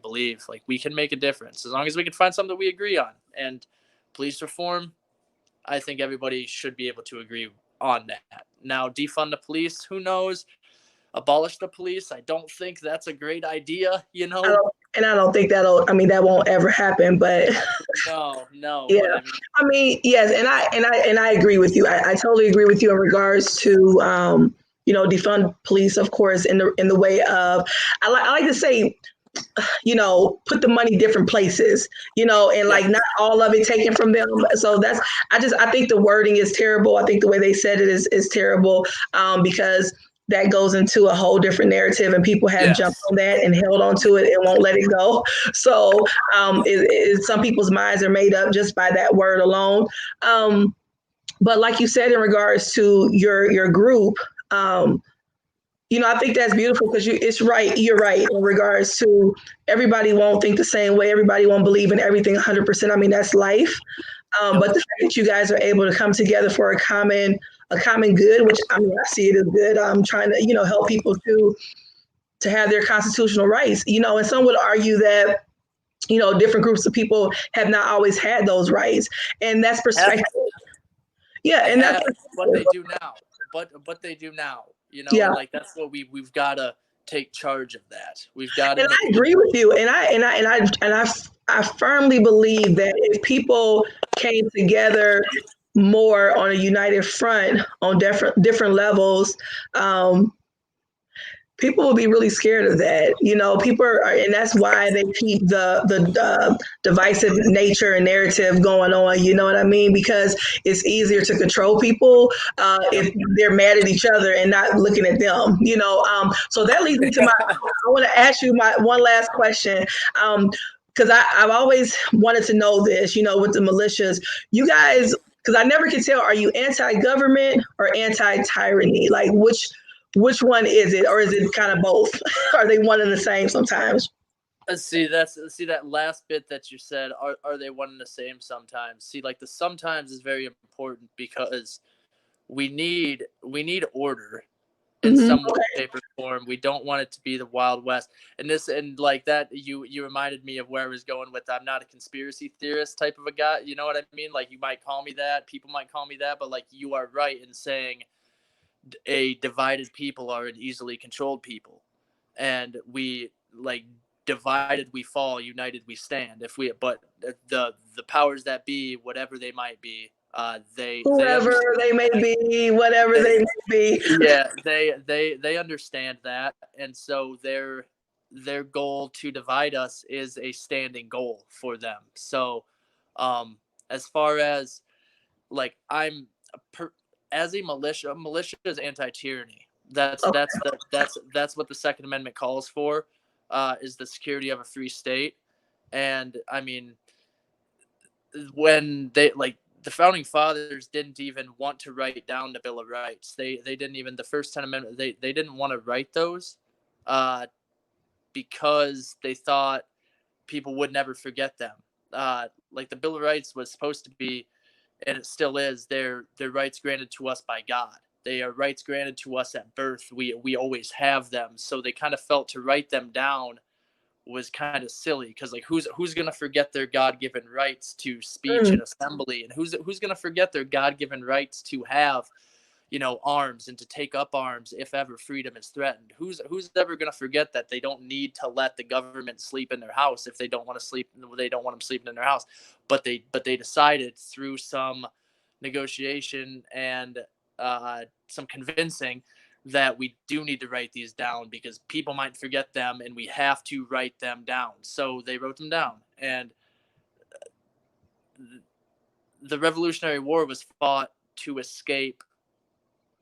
believe. Like, we can make a difference as long as we can find something that we agree on. And police reform, I think everybody should be able to agree on that. Now, defund the police, who knows? Abolish the police, I don't think that's a great idea, you I know? don't, and I don't think that'll. I mean, that won't ever happen. But No, no, yeah, but I mean, I mean, yes, and I agree with you. I totally agree with you in regards to defund police, of course, in the way of I like to say put the money different places, and yeah, like not all of it taken from them. So I think the wording is terrible. I think the way they said it is terrible, because that goes into a whole different narrative, and people have jumped yes. on that and held on to it and won't let it go. So some people's minds are made up just by that word alone. Um, but like you said, in regards to your group, I think that's beautiful because it's right. You're right in regards to everybody won't think the same way. Everybody won't believe in everything 100%. I mean, that's life. Yep. But the fact that you guys are able to come together for a common good, which I mean, I see it as good. I'm trying to, help people to have their constitutional rights. And some would argue that, different groups of people have not always had those rights, and that's perspective. Haven't. Yeah, They and that's haven't, but they do now. But they do now, you know, yeah. and like that's what we've got to take charge of that. We've got to And I make agree with you, and I firmly believe that if people came together more on a united front on different levels, um, people will be really scared of that. People are, and that's why they keep the divisive nature and narrative going on. You know what I mean? Because it's easier to control people yep. if they're mad at each other and not looking at them. So that leads me to my. I want to ask you my one last question. Because I've always wanted to know this, with the militias, you guys, because I never can tell, are you anti-government or anti-tyranny? Like, which one is it, or is it kind of both? Are they one and the same sometimes? See that last bit that you said. Are they one and the same sometimes? See, like the sometimes is very important because we need order. in Mm-hmm. some way, shape, or form. We don't want it to be the Wild West. And like that, you reminded me of where I was going with. I'm not a conspiracy theorist type of a guy. You know what I mean? Like, you might call me that. People might call me that. But like, you are right in saying a divided people are an easily controlled people, and we like divided we fall, united we stand. If we but the powers that be, whatever they might be, they Whoever understand they may that. be, whatever They, they may be. yeah, they understand that, and so their goal to divide us is a standing goal for them. So, as far as like as a militia is anti-tyranny. That's what the Second Amendment calls for, is the security of a free state. And I mean, when they like the founding fathers didn't even want to write down the Bill of Rights. They didn't even the first 10 amendments. They didn't want to write those, uh, because they thought people would never forget them. Like the Bill of Rights was supposed to be, and it still is, their rights granted to us by God. They are rights granted to us at birth. We always have them. So they kind of felt to write them down was kind of silly, because like who's gonna forget their God-given rights to speech Mm. and assembly, and who's gonna forget their God-given rights to have, arms and to take up arms if ever freedom is threatened. Who's ever going to forget that they don't need to let the government sleep in their house if they don't want to sleep? They don't want them sleeping in their house, but they decided through some negotiation and some convincing that we do need to write these down because people might forget them, and we have to write them down. So they wrote them down, and the Revolutionary War was fought to escape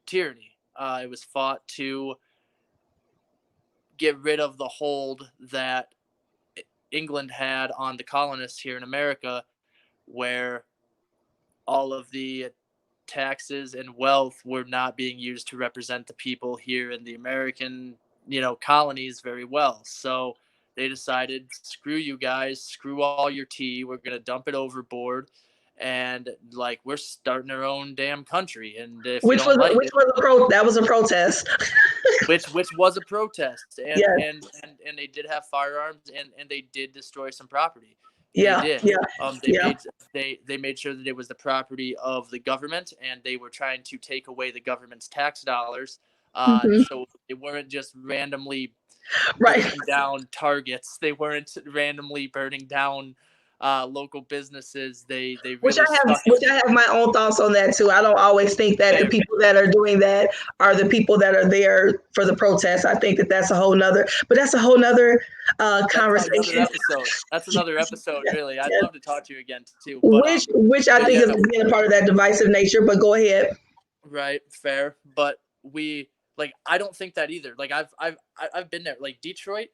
tyranny. It was fought to get rid of the hold that England had on the colonists here in America, where all of the taxes and wealth were not being used to represent the people here in the American, colonies very well. So they decided, screw you guys, screw all your tea, we're going to dump it overboard. And like, we're starting our own damn country. And if you don't like it, That was a protest. which was a protest, and Yeah, and they did have firearms, and they did destroy some property. They yeah, did. yeah, They yeah. made they made sure that it was the property of the government, and they were trying to take away the government's tax dollars. Hmm. So they weren't just randomly Right. burning down targets. They weren't randomly burning down local businesses. They Which really stuck it. I have my own thoughts on that too. I don't always think that the Same. people that are doing that are the people that are there for the protest. I think that that's a whole nother, but that's a whole nother That's another conversation. episode. That's another episode, Yeah, really. I'd yeah. love to talk to you again too. Which I But think yeah, is no, again a part of that divisive nature. But go ahead. right, fair. But we like, I don't think that either. Like, I've been there. Like Detroit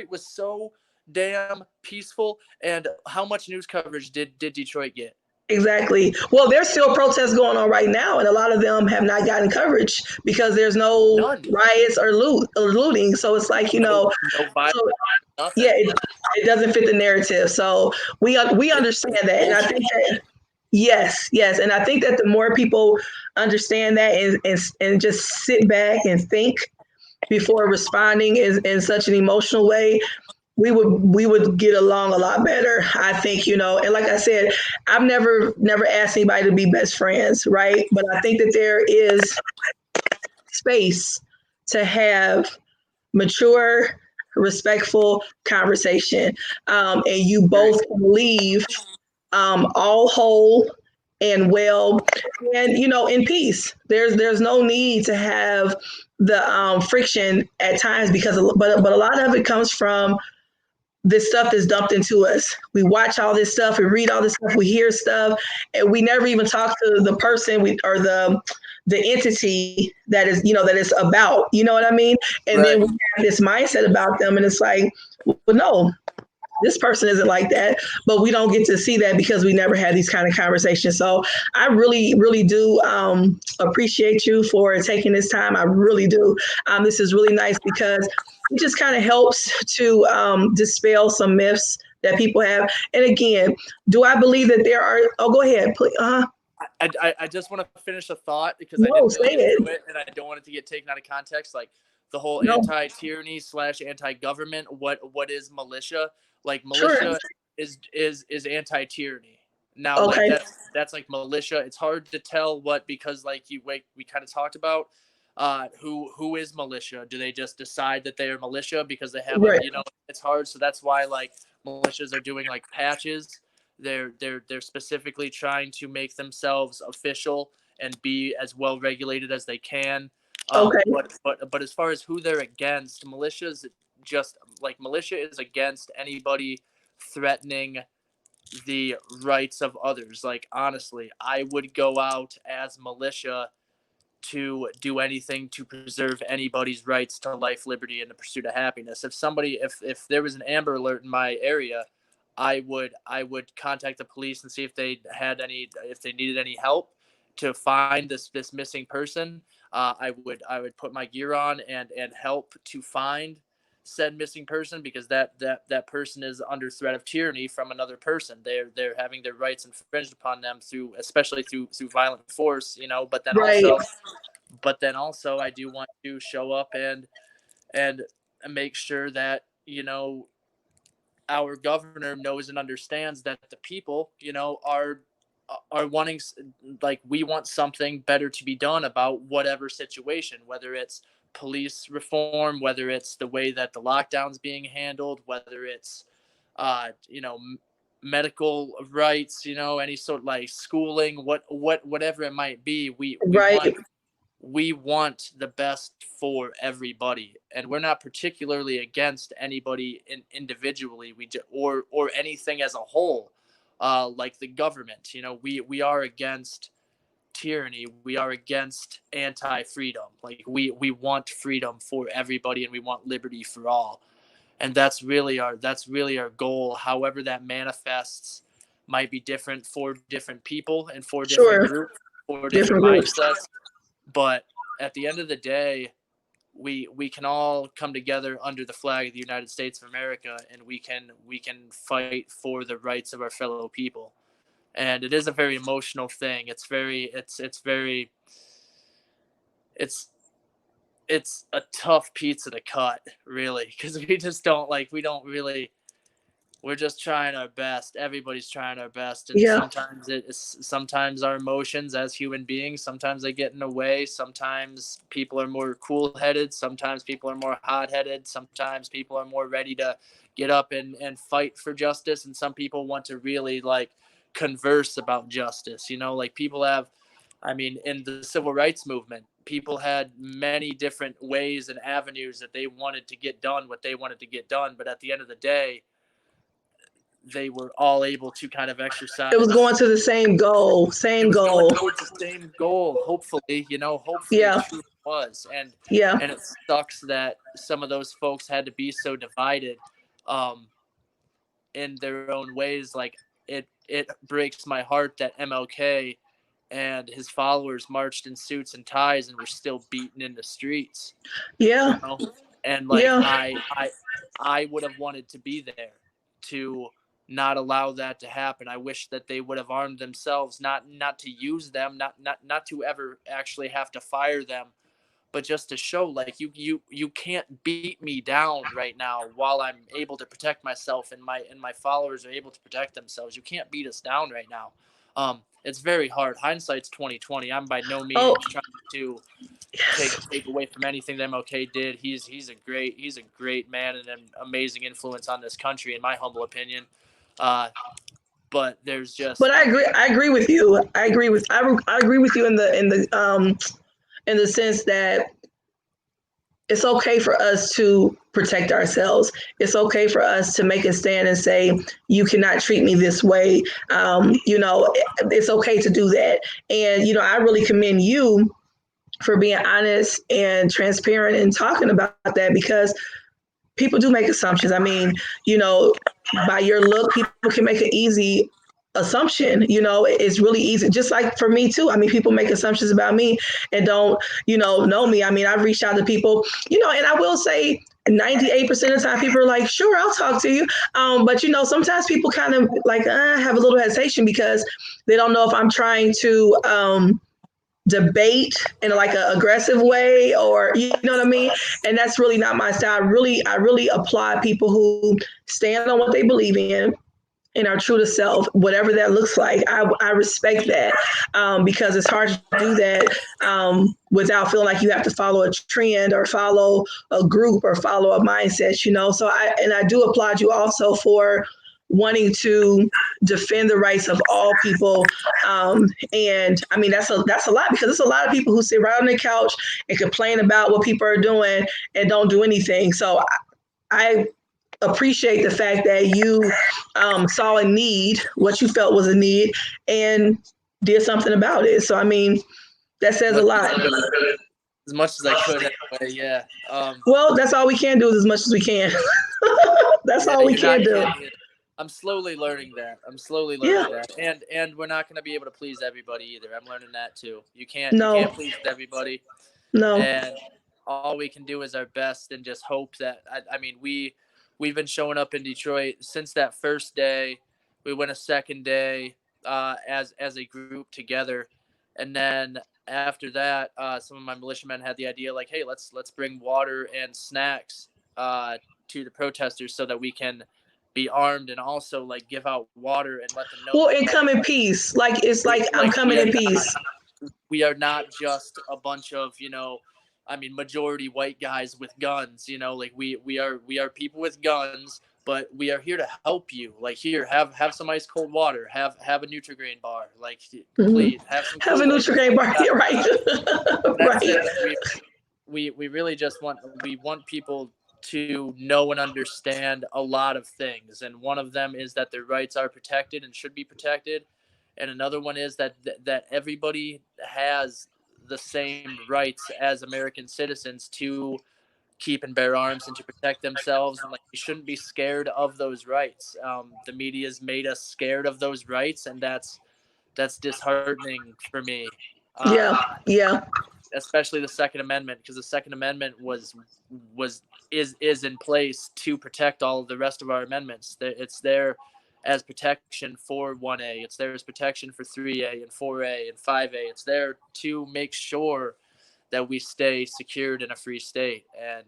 was so damn peaceful. And how much news coverage did Detroit get? Exactly. Well, there's still protests going on right now, and a lot of them have not gotten coverage because there's no None. riots or looting. So it's like No violence. so yeah, Nothing. it doesn't fit the narrative. So we understand It's that, and I bullshit. think that yes, and I think that the more people understand that and just sit back and think before responding in such an emotional way, we would get along a lot better. I think, and like I said, I've never asked anybody to be best friends, right? But I think that there is space to have mature, respectful conversation, and you both can leave all whole and well, and in peace. There's no need to have the friction at times but a lot of it comes from this stuff that's dumped into us. We watch all this stuff, we read all this stuff, we hear stuff, and we never even talk to the person or the entity that is about. You know what I mean? And then Right. we have this mindset about them, and it's like, well, no, this person isn't like that, but we don't get to see that because we never had these kind of conversations. So I really, really do appreciate you for taking this time. I really do. This is really nice because it just kind of helps to dispel some myths that people have. And again, do I believe that there are? Oh, go ahead, please. I just want to finish a thought because I No, didn't say really get it. through it, and I don't want it to get taken out of context. Like the whole No, anti-tyranny / anti-government. What is militia? Like sure. militia is anti-tyranny. Now, like Okay. that's like militia. It's hard to tell what, because like we kind of talked about who is militia. Do they just decide that they are militia because they have a, Right. you know, it's hard. So that's why like militias are doing like patches. They're specifically trying to make themselves official and be as well regulated as they can. Okay. But as far as who they're against, militias just like militia is against anybody threatening the rights of others. Like honestly, I would go out as militia to do anything to preserve anybody's rights to life, liberty, and the pursuit of happiness. If there was an Amber Alert in my area, I would contact the police and see if they needed any help to find this missing person. I would put my gear on and help to find said missing person, because that person is under threat of tyranny from another person. They're having their rights infringed upon them through, especially through violent force, you know. Right. But then also I do want to show up and make sure that, you know, our governor knows and understands that the people, you know, are wanting, like we want something better to be done about whatever situation, whether it's police reform, whether it's the way that the lockdown's being handled, whether it's you know, medical rights, you know, any sort of like schooling, whatever it might be. Right. We want the best for everybody, and we're not particularly against anybody individually. Or anything as a whole, like the government. You know, we are against tyranny. We are against anti-freedom. Like we want freedom for everybody, and we want liberty for all. And that's really our goal. However that manifests might be different for different people and for different Sure. groups, for different Different groups. mindsets. But at the end of the day, we can all come together under the flag of the United States of America, and we can fight for the rights of our fellow people. And it is a very emotional thing. It's a tough pizza to cut, really, because we don't really, we're just trying our best. Everybody's trying our best, and Yeah. sometimes our emotions as human beings, sometimes they get in the way. Sometimes people are more cool-headed, sometimes people are more hot-headed, sometimes people are more ready to get up and fight for justice, and some people want to really like converse about justice, you know. Like people have, I mean, in the civil rights movement, people had many different ways and avenues that they wanted to get done what they wanted to get done, but at the end of the day, they were all able to kind of It was exercise. going to the same goal. It Same was going goal. towards the same goal. Hopefully, you know, hopefully it Yeah. truly was. Yeah. And it sucks that some of those folks had to be so divided, um, in their own ways. Like it breaks my heart that MLK and his followers marched in suits and ties and were still beaten in the streets, you Yeah. know. And like Yeah. I would have wanted to be there to not allow that to happen. I wish that they would have armed themselves, not to use them, not to ever actually have to fire them, but just to show like you can't beat me down right now while I'm able to protect myself, and my followers are able to protect themselves. You can't beat us down right now. It's very hard. Hindsight's 2020. I'm by no Oh, means trying to yes. take away from anything that MLK did. He's a great man and an amazing influence on this country, in my humble opinion. Uh, but there's But just, I I agree. mean, I agree with you. I agree with you in the sense that it's okay for us to protect ourselves. It's okay for us to make a stand and say, you cannot treat me this way. You know, it's okay to do that. And, you know, I really commend you for being honest and transparent and talking about that, because people do make assumptions. I mean, you know, by your look, people can make an easy assumption. You know, it's really easy. Just like for me too. I mean, people make assumptions about me and don't, you know me. I mean, I've reached out to people, you know, and I will say 98% of the time people are like, sure, I'll talk to you. But sometimes people kind of like have a little hesitation because they don't know if I'm trying to debate in like an aggressive way, or you know what I mean. And that's really not my style. I really applaud people who stand on what they believe in and are true to self, whatever that looks like. I respect that, because it's hard to do that without feeling like you have to follow a trend or follow a group or follow a mindset. So I do applaud you also for wanting to defend the rights of all people. And I mean, that's a lot, because there's a lot of people who sit right on the couch and complain about what people are doing and don't do anything. So I appreciate the fact that you saw a need, what you felt was a need, and did something about it. So I mean, that says a lot. As much as I could, anyway. Yeah. Well, that's all we can do, is as much as we can. That's Yeah, all we you're not can do. kidding. I'm slowly learning that. Yeah. And we're not going to be able to please everybody either. I'm learning that too. You can't No. please everybody, No. and all we can do is our best and just hope that. I mean, we've been showing up in Detroit since that first day. We went a second day as a group together, and then after that, some of my militiamen had the idea like, hey, let's bring water and snacks to the protesters so that we can be armed and also like give out water and let them know. Well, and come in peace. Like it's like I'm coming in peace. We are not just a bunch of majority white guys with guns. Like we are people with guns, but we are here to help you. Like, here, have some ice cold water, have a Nutrigrain bar, like please have some. Have a Nutrigrain bar, yeah, right? That's it. We really just want people to know and understand a lot of things, and one of them is that their rights are protected and should be protected, and another one is that everybody has the same rights as American citizens to keep and bear arms and to protect themselves, and like we shouldn't be scared of those rights. The media's made us scared of those rights, and that's disheartening for me. Yeah. Especially the Second Amendment, because the Second Amendment is in place to protect all of the rest of our amendments. It's there as protection for 1A. It's there as protection for 3A and 4A and 5A. It's there to make sure that we stay secured in a free state. And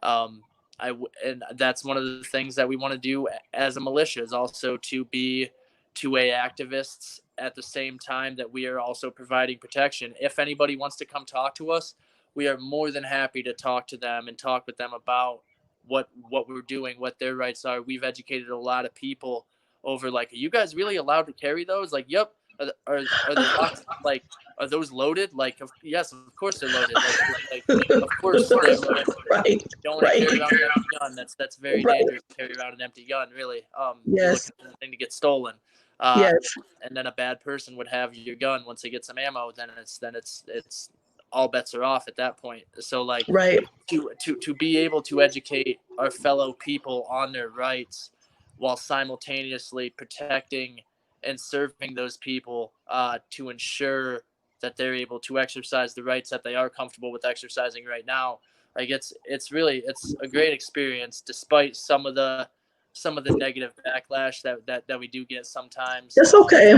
and that's one of the things that we want to do as a militia, is also to be 2A activists at the same time that we are also providing protection. If anybody wants to come talk to us, we are more than happy to talk to them and talk with them about what we're doing, what their rights are. We've educated a lot of people over, like, are you guys really allowed to carry those? Like, yep. Are they locked? Like, are those loaded? Like, yes, of course they're loaded. Like of course they're loaded. Right. You don't want to carry around an empty gun. That's very dangerous to carry around an empty gun, really. You're looking for the thing to get stolen. Yes. And then a bad person would have your gun once they get some ammo. Then it's all bets are off at that point. So, like, right. To be able to educate our fellow people on their rights while simultaneously protecting and serving those people to ensure that they're able to exercise the rights that they are comfortable with exercising right now. Like, it's a great experience, despite some of the negative backlash that we do get sometimes. It's okay.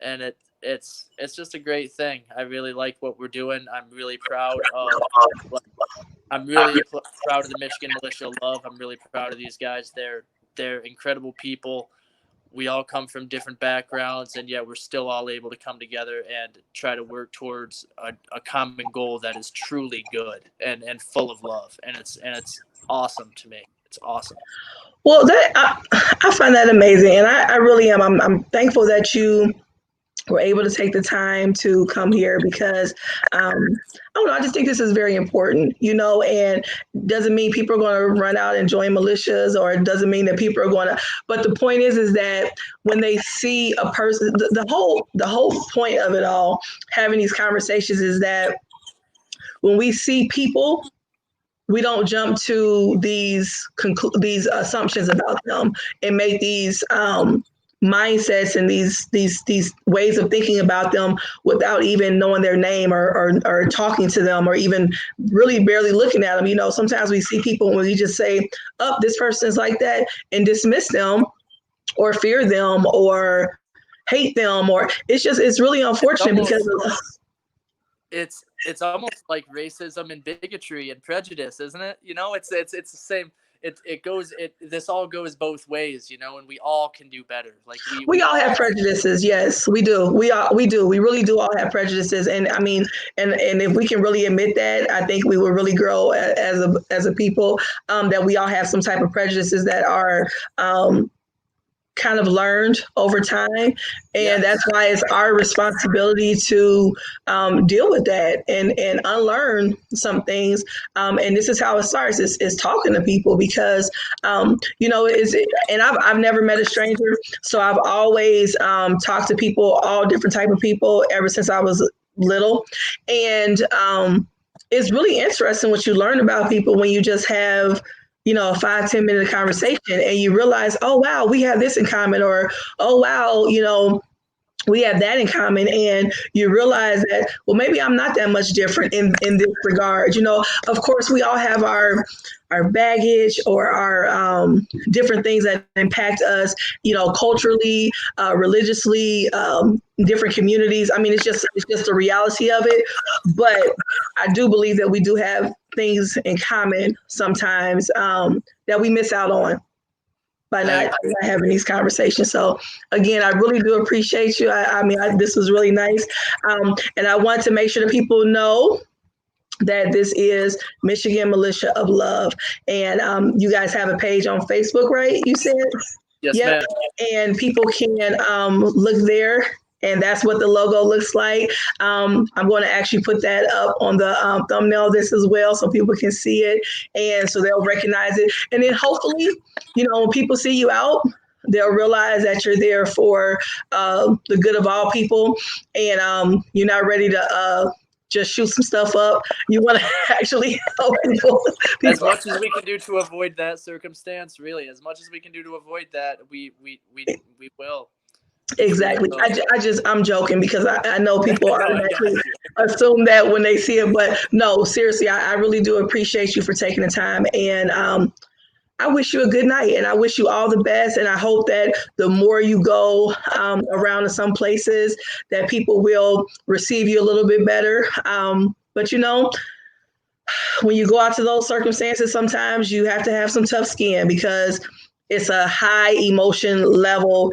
And it's just a great thing. I really like what we're doing. I'm really proud of the Michigan Militia of Love. I'm really proud of these guys. They're incredible people. We all come from different backgrounds, and yet we're still all able to come together and try to work towards a common goal that is truly good and full of love. And it's awesome to me. It's awesome. Well, I find that amazing, and I really am. I'm thankful that you were able to take the time to come here, because I don't know, I just think this is very important, and doesn't mean people are going to run out and join militias, or it doesn't mean that people are going to, but the point is that when they see a person, the whole point of it all, having these conversations, is that when we see people, we don't jump to these assumptions about them and make these mindsets and these ways of thinking about them without even knowing their name or talking to them or even really barely looking at them. You know, sometimes we see people when we just say, "Oh, this person is like that," and dismiss them or fear them or hate them, or it's really It's unfortunate because almost of, it's almost like racism and bigotry and prejudice, isn't it? You know, it's the same. It goes this all goes both ways, you know, and we all can do better. Like we we all have all prejudices. Yes, we do. We do. We really do all have prejudices. And I mean, and if we can really admit that, I think we will really grow as a people. That we all have some type of prejudices that are kind of learned over time, and that's yes. why it's our responsibility to deal with that and unlearn some things. And this is how it starts: is talking to people because you know and I've never met a stranger, so I've always talked to people, all different type of people, ever since I was little, and it's really interesting what you learn about people when you just have, you know, a 5-10 minute conversation and you realize, oh wow, we have this in common, or oh wow, you know, we have that in common, and you realize that, well, maybe I'm not that much different in this regard. You know, of course we all have our baggage or our different things that impact us, you know, culturally, religiously, different communities. I mean, it's just the reality of it. But I do believe that we do have things in common sometimes, that we miss out on by I not agree. having these conversations. So again, I really do appreciate you. I mean, this was really nice, and I want to make sure that people know that this is Michigan Militia of Love, and you guys have a page on Facebook, right? You said, Yes, yep, ma'am. and people can look there. And that's what the logo looks like. I'm going to actually put that up on the thumbnail of this as well, so people can see it, and so they'll recognize it. And then hopefully, you know, when people see you out, they'll realize that you're there for the good of all people, and you're not ready to just shoot some stuff up. You want to actually help people. As People, much as we can do to avoid that circumstance, really, as much as we can do to avoid that, we will. We truly exactly. will. I'm joking because I know people No, I got automatically you. assume that when they see it, but no, seriously, I really do appreciate you for taking the time, and I wish you a good night, and I wish you all the best. And I hope that the more you go around to some places, that people will receive you a little bit better. But you know, when you go out to those circumstances, sometimes you have to have some tough skin because it's a high emotion level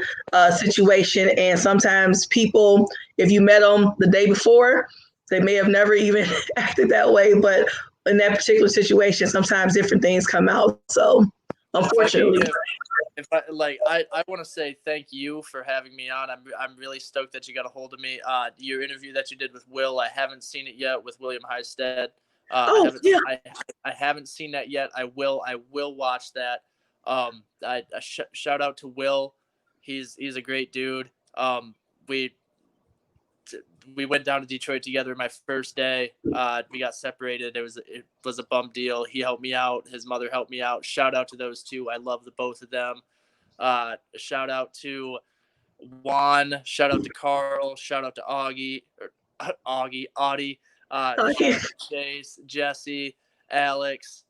situation. And sometimes people, if you met them the day before, they may have never even acted that way. But in that particular situation, sometimes different things come out. So If I could unfortunately, give, if I like, I want to say thank you for having me on. I'm really stoked that you got a hold of me. Your interview that you did with Will, I haven't seen it yet with William Highstead. oh yeah, I haven't seen that yet. I will watch that. Shout out to Will. He's a great dude. We we went down to Detroit together my first day. We got separated. It was a bum deal. He helped me out. His mother helped me out. Shout out to those two. I love the both of them. Shout out to Juan. Shout out to Carl. Shout out to Audie. Shout out to Chase, Jesse, Alex.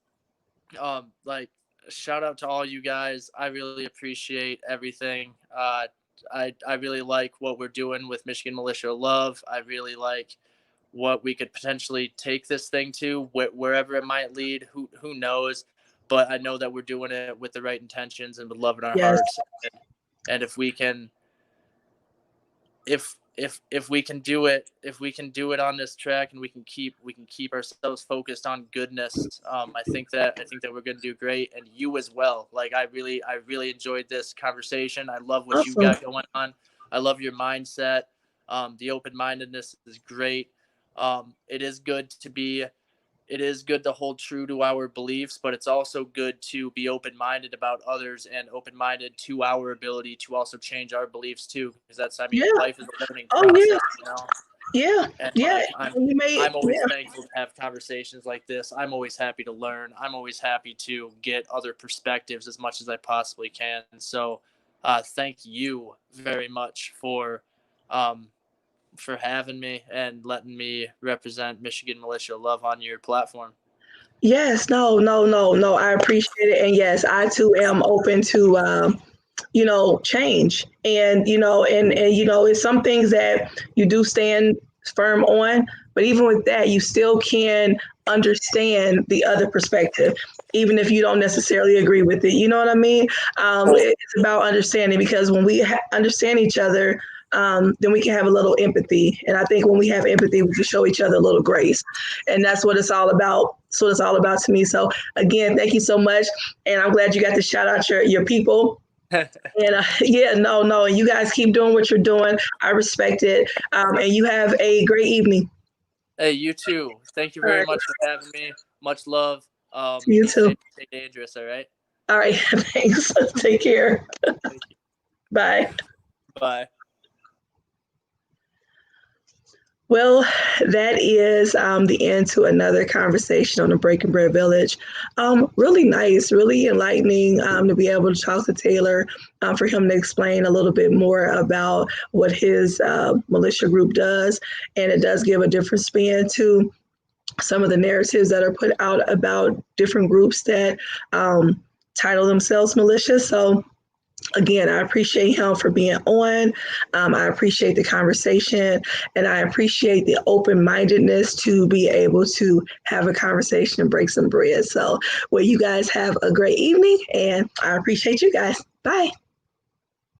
Like, shout out to all you guys. I really appreciate everything. I really like what we're doing with Michigan Militia of Love. I really like what we could potentially take this thing to, wherever it might lead. Who knows? But I know that we're doing it with the right intentions and with love in our yes, hearts. And if we can, if we can do it, if we can do it on this track, and we can keep ourselves focused on goodness, I think that we're going to do great, and you as well. Like, I really enjoyed this conversation. I love what you awesome, got going on. I love your mindset. The open-mindedness is great. It is good to be it is good to hold true to our beliefs, but it's also good to be open-minded about others and open-minded to our ability to also change our beliefs too. Because I mean, yeah, life is a learning oh yeah, process, you know. yeah, And yeah. like, I'm, You made, I'm always yeah, thankful to have conversations like this. I'm always happy to learn. I'm always happy to get other perspectives as much as I possibly can. So, thank you very much for having me and letting me represent Michigan Militia of Love on your platform. Yes, no, no, no, no. I appreciate it. And yes, I too am open to change. And it's some things that you do stand firm on, but even with that, you still can understand the other perspective, even if you don't necessarily agree with it. You know what I mean? It's about understanding, because when we understand each other, then we can have a little empathy. And I think when we have empathy, we can show each other a little grace. And that's what it's all about. So it's all about to me. So again, thank you so much. And I'm glad you got to shout out your people. And yeah, no, no, you guys keep doing what you're doing. I respect it. And you have a great evening. Hey, you too. Thank you All very right. much for having me. Much love. You Be safe, too. stay dangerous. All right. All right. Thanks. Take care. Thank you. Bye. Bye. Well, that is the end to another conversation on the Breaking Bread Village. Really nice, really enlightening to be able to talk to Taylor, for him to explain a little bit more about what his militia group does. And it does give a different spin to some of the narratives that are put out about different groups that title themselves militia. So again, I appreciate him for being on. I appreciate the conversation, and I appreciate the open mindedness to be able to have a conversation and break some bread. So, well, you guys have a great evening, and I appreciate you guys. Bye.